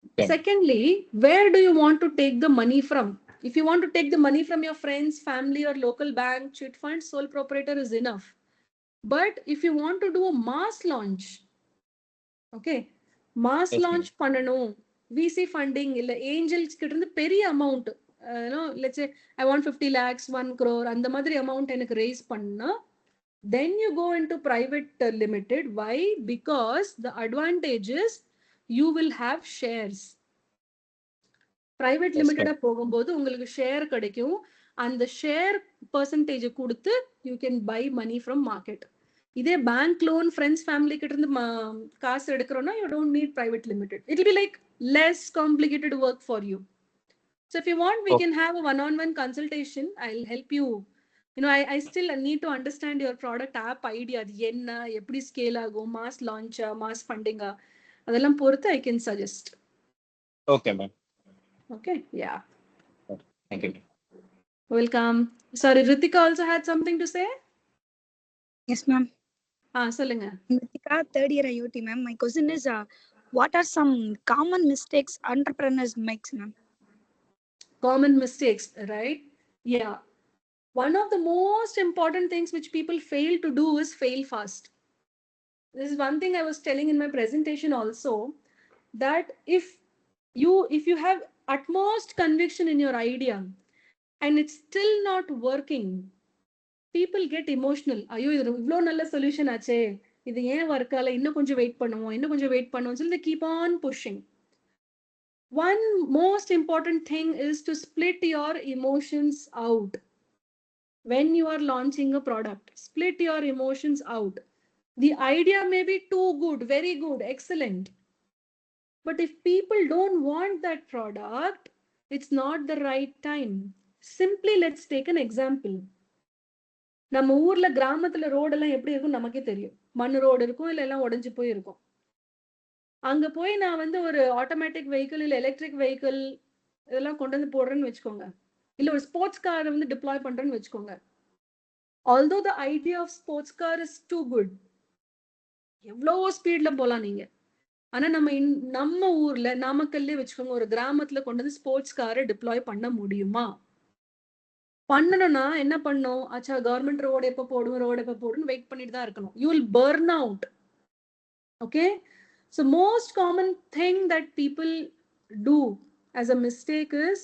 Okay. Secondly, where do you want to take the money from? If you want to take the money from your friends, family or local bank, chit fund, sole proprietor is enough. But if you want to do a mass launch, okay, mass launch பண்ணனும், VC funding இல்ல angels கிட்ட இருந்து பெரிய amount, let's say I want 50 lakhs, 1 crore அந்த மாதிரி amount எனக்கு raise பண்ணா, then you go into private limited. Why? Because the advantage is you will have shares. Private limited போகும்போது உங்களுக்கு ஷேர் கிடைக்கும். அந்த ஷேர் percentage கொடுத்து you can buy money from market. இதே பேங்க் லோன் ஃப்ரெண்ட்ஸ் ஃபேமிலி கிட்ட இருந்து காசு எடுக்கிறோம்னா you don't need private limited. It will be like less complicated work for you. So if you want, we can have a one-on-one consultation. I'll help you. I still need to understand your product app idea. அது என்ன, எப்படி scale ஆகும், mass லான்ச்சா, mass ஃபண்டிங்கா, அதெல்லாம் பொறுத்து I can suggest. Okay, ma'am. Okay, yeah. Thank you. Welcome. Sorry, Ritika also had something to say? Yes, ma'am. சொல்லுங்க. Ritika, third year IoT, ma'am. My question is, what are some common mistakes entrepreneurs make, ma'am? Common mistakes, right? Yeah. One of the most important things which people fail to do is fail fast. This is one thing I was telling in my presentation also, that if you have utmost conviction in your idea and it's still not working, people get emotional. ஐயோ இது இவ்ளோ நல்ல solution ஆச்சே, இது ஏன் work ஆகல, இன்னும் கொஞ்சம் வெயிட் பண்ணுவோம் சொல்லி they keep on pushing. One most important thing is to split your emotions out. When you are launching a product, split your emotions out. The idea may be too good, very good, excellent. But if people don't want that product, it's not the right time. Simply, let's take an example. நம்ம ஊர்ல கிராமத்துல ரோடெல்லாம் எப்படி இருக்கும் நமக்கே தெரியும். மண் road இருக்கும், இல்ல எல்லாம் உடைஞ்சு போய் இருக்கும். அங்க போய் நான் வந்து ஒரு ஆட்டோமேட்டிக் வெஹிக்கிள் இல்ல எலக்ட்ரிக் வெஹிக்கிள் இதெல்லாம் கொண்டு வந்து போடுறேன்னு வச்சுக்கோங்க, இல்ல ஒரு ஸ்போர்ட்ஸ் காரை வந்து டிப்ளாய் பண்றேன்னு வச்சுக்கோங்க. Although the idea of sports car is too good, எவ்வளோ ஸ்பீட்ல போலாம் நீங்க, ஆனா நம்ம ஊர்ல நாமக்கல்லே வச்சுக்கோங்க, ஒரு கிராமத்துல கொண்டு வந்து ஸ்போர்ட்ஸ் காரை டிப்ளாய் பண்ண முடியுமா? பண்ணணும்னா என்ன பண்ணும், அச்சா கவர்மெண்ட் ரோடு எப்ப போடுன்னு வெயிட் பண்ணிட்டு தான் இருக்கணும். You will burn out. Okay, so most common thing that people do as a mistake is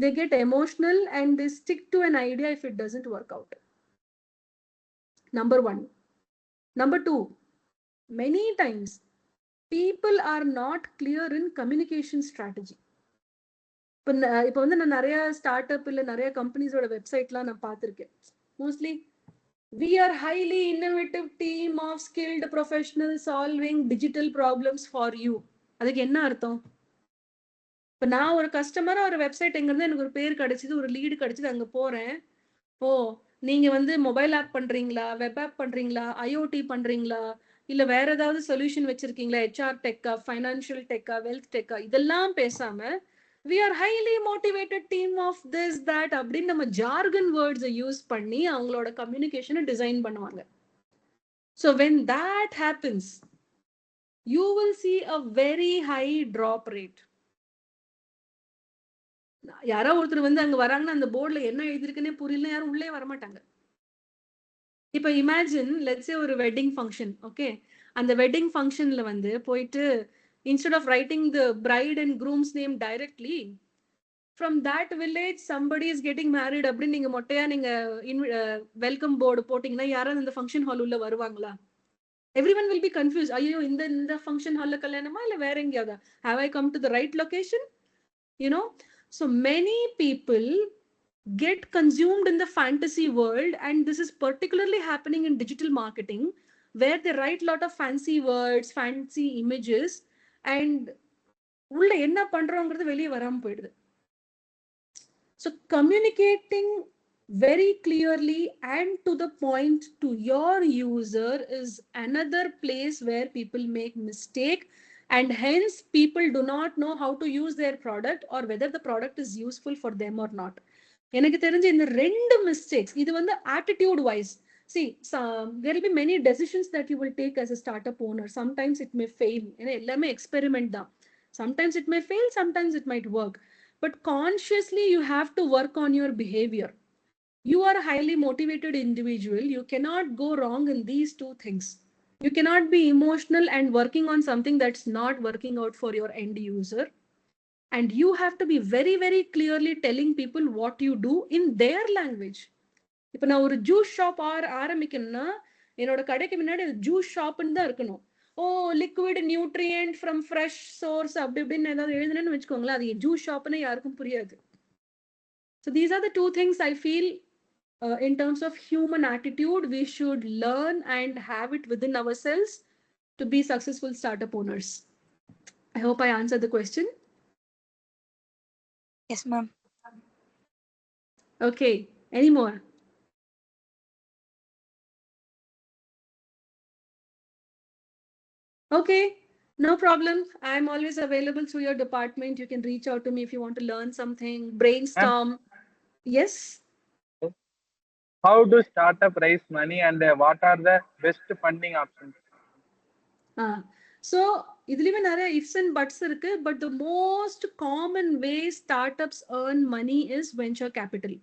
they get emotional and they stick to an idea if it doesn't work out. Number one. Number two, many times people are not clear in communication strategy. இப்போ வந்து நான் நிறைய start up இல்ல நிறைய கம்பெனிஸோட வெப்சைட்லாம் நான் பார்த்திருக்கேன். Mostly we are highly innovative team of skilled professionals solving digital problems for you. அதுக்கு என்ன அர்த்தம்? இப்போ நான் ஒரு கஸ்டமரா ஒரு வெப்சைட் எங்க இருந்து எனக்கு ஒரு பேர் கிடைச்சது, ஒரு லீடு கிடைச்சது, அங்க போறேன். ஓ நீங்க வந்து மொபைல் ஆப் பண்றீங்களா, வெப் ஆப் பண்றீங்களா, ஐஓடி பண்றீங்களா, இல்ல வேற ஏதாவது சொல்யூஷன் வச்சிருக்கீங்களா, HR deca, financial deca, wealth deca, இதெல்லாம் பேசாம we are highly motivated team of this that அப்படின்னு நம்ம jargon words யூஸ் பண்ணி அவங்களோட கம்யூனிகேஷனை டிசைன் பண்ணுவாங்க. So when that happens, you will see a very high drop rate. யாரோ ஒருத்தர் வந்து அங்க வராங்கன்னா அந்த போர்டுல என்ன எழுதிருக்குன்னே புரியல, யாரும் உள்ளே வரமாட்டாங்க. இப்ப இமேஜின் லெட்ஸ் சே ஒரு வெட்டிங் ஃபங்க்ஷன். ஓகே, அந்த வெட்டிங் ஃபங்க்ஷன்ல வந்து போயிட்டு instead of writing the bride and groom's name directly, From that village somebody is getting married அப்படின்னு நீங்க மொட்டையா நீங்க வெல்கம் போர்டு போட்டீங்கன்னா யாராவது இந்த ஃபங்க்ஷன் ஹால் உள்ள வருவாங்களா? Everyone will be confused. ஐயோ இந்த ஃபங்க்ஷன் ஹால்ல கல்யாணமா இல்ல வேற எங்கேயாவது? Have I come to the right location? You know, so many people get consumed in the fantasy world, and this is particularly happening in digital marketing, where they write a lot of fancy words, fancy images, and உள்ள என்ன பண்றோங்கிறது வெளியே வராம போயிடுது. So communicating very clearly and to the point to your user is another place where people make mistake, and hence people do not know how to use their product or whether the product is useful for them or not. எனக்கு தெரிஞ்ச இந்த ரெண்டு mistakes இது வந்து attitude wise. See, there will be many decisions that you will take as a startup owner. Sometimes it may fail. ஏன்னா எல்லாமே experiment தான். Sometimes it may fail, sometimes it might work. But consciously you have to work on your behavior. You are a highly motivated individual. You cannot go wrong in these two things. You cannot be emotional and working on something that's not working out for your end user. And you have to be very, very clearly telling people what you do in their language. இப்போ நான் ஒரு juice shop ஆரம்பிக்கணும்னா என்னோட கடைக்கு முன்னாடி juice ஷாப்னு தான் இருக்கணும். Oh liquid nutrient from fresh source அப்படி இப்படின்னு ஏதாவது எழுதுனேன்னு வச்சுக்கோங்களேன், அது ஜூஸ் ஷாப்னு யாருக்கும் புரியாது. So these are the two things I feel in terms of human attitude we should learn and have it within ourselves to be successful startup owners. I hope I answered the question. Yes, ma'am. Okay, any more? Okay, no problem. I'm always available through your department. You can reach out to me if you want to learn something, brainstorm. Yes. How do startup raise money and what are the best funding options? So இதுலயுமே நிறைய ifs and buts இருக்கு, but the most common way startups earn money is venture capital.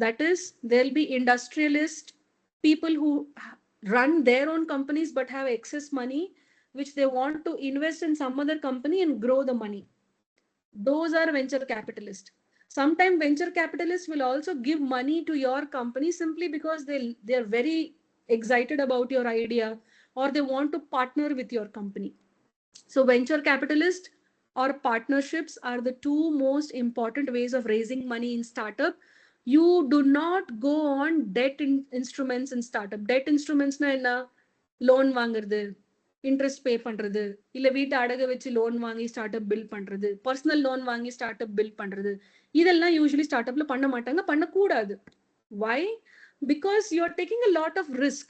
That is, there'll be industrialists, people who run their own companies but have excess money which they want to invest in some other company and grow the money. Those are venture capitalists. Sometimes venture capitalists will also give money to your company simply because they're very excited about your idea or they want to partner with your company. So venture capitalist or partnerships are the two most important ways of raising money in startup. You do not go on debt instruments in startup. Debt instruments na enna? Loan வாங்குறது, interest பே பண்றது, இல்ல வீட்டை அடகு வச்சு loan வாங்கி start up build பண்றது, personal loan வாங்கி start up build பண்றது, இதெல்லாம் யூசுவலி ஸ்டார்ட் அப்ல பண்ண மாட்டாங்க, பண்ணக்கூடாது. Why? Because you are taking a lot of risk.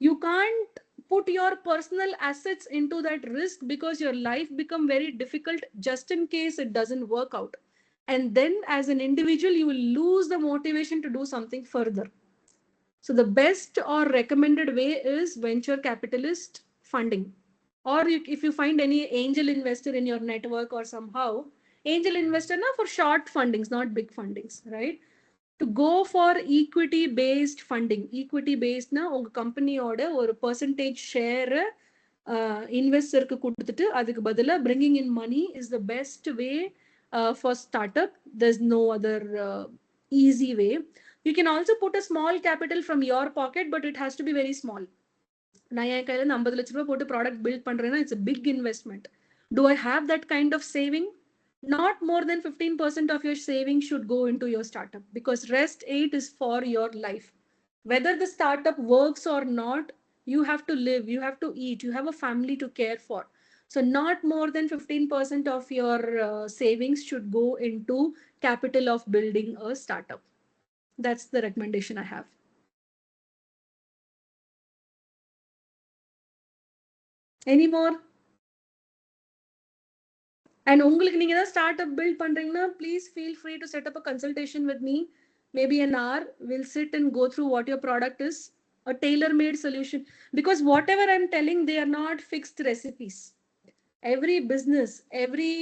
You can't put your personal assets into that risk because your life become very difficult just in case it doesn't work out. And then as an individual, you will lose the motivation to do something further. So the best or recommended way is venture capitalist funding. Or if you find any angel investor in your network or somehow, angel investor na for short fundings, not big fundings, right? To go for equity based funding. Equity based na உங்க கம்பெனியோட ஒரு percentage share இன்வெஸ்டருக்கு கொடுத்துட்டு அதுக்கு பதிலா bringing in money is the best way for startup. There's no other easy way. You can also put a small capital from your pocket, but it has to be very small. நான் என் கையில 50 லட்ச ரூபாய் போட்டு product build பண்றேன்னா it's a big investment. Do I have that kind of saving? Not more than 15% of your savings should go into your startup, because rest 8 is for your life. Whether the startup works or not, you have to live, you have to eat, you have a family to care for. So not more than 15% of your savings should go into capital of building a startup. That's the recommendation I have. Any more? And உங்களுக்கு நீங்க ஏதாவது startup build பண்றீங்கன்னா, please feel free to set up a consultation with me. Maybe an hour. We'll sit and go through what your product is, a tailor-made solution. Because whatever I'm telling, they are not fixed recipes. Every business, every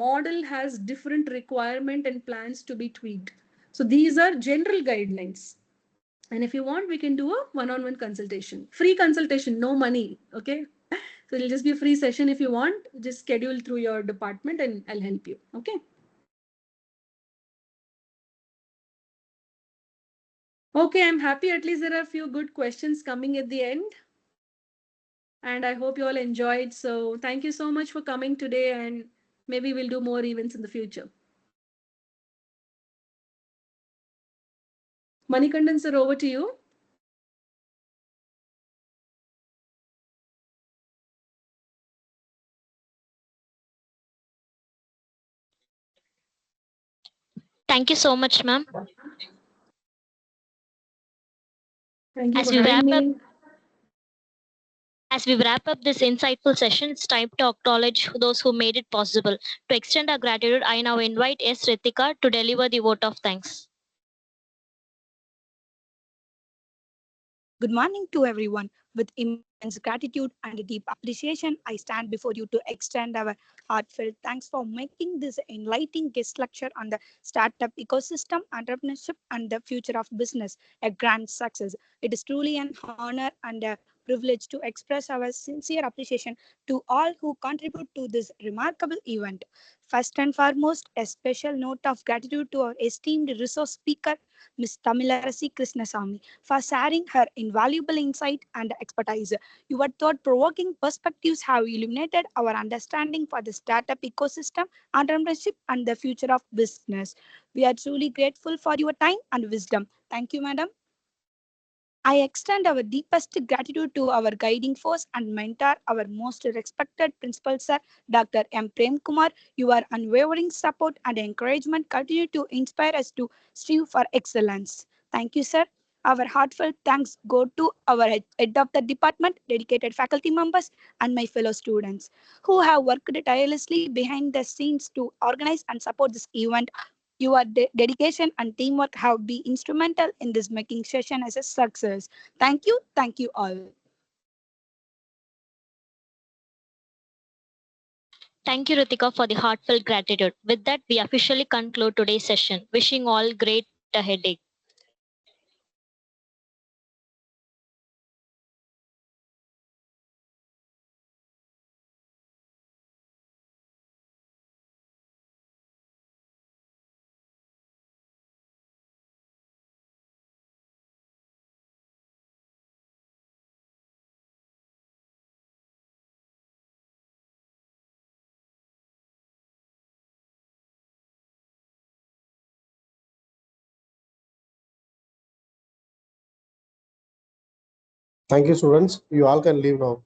model has different requirement and plans to be tweaked. So these are general guidelines. And if you want, we can do a one-on-one consultation. Free consultation, no money. Okay. So it'll just be a free session. If you want, just schedule through your department and I'll help you. Okay. Okay, I'm happy at least there are a few good questions coming at the end. And I hope you all enjoyed. So thank you so much for coming today, and maybe we'll do more events in the future. Manikandan sir, over to you. Thank you so much, ma'am. Thank you As for we having wrap up, me. as we wrap up this insightful session, it's time to acknowledge those who made it possible. To extend our gratitude, I now invite S. Ritika to deliver the vote of thanks. Good morning to everyone. With immense gratitude and deep appreciation, I stand before you to extend our heartfelt thanks for making this enlightening guest lecture on the startup ecosystem, entrepreneurship, and the future of business a grand success. It is truly an honor and a privilege to express our sincere appreciation to all who contribute to this remarkable event. First and foremost, a special note of gratitude to our esteemed resource speaker, Ms. Tamilarasi Krishnasamy, for sharing her invaluable insight and expertise. Your thought provoking perspectives have illuminated our understanding for the startup ecosystem, entrepreneurship, and the future of business. We are truly grateful for your time and wisdom. Thank you, madam. I extend our deepest gratitude to our guiding force and mentor, our most respected principal, sir, Dr. M. Prem Kumar. Your unwavering support and encouragement continue to inspire us to strive for excellence. Thank you, sir. Our heartfelt thanks go to our head of the department, dedicated faculty members, and my fellow students who have worked tirelessly behind the scenes to organize and support this event. Your dedication and teamwork have been instrumental in this making session as a success. Thank you all. Thank you, Ritika, for the heartfelt gratitude. With that, we officially conclude today's session. Wishing all great ahead. Thank you, students. You all can leave now.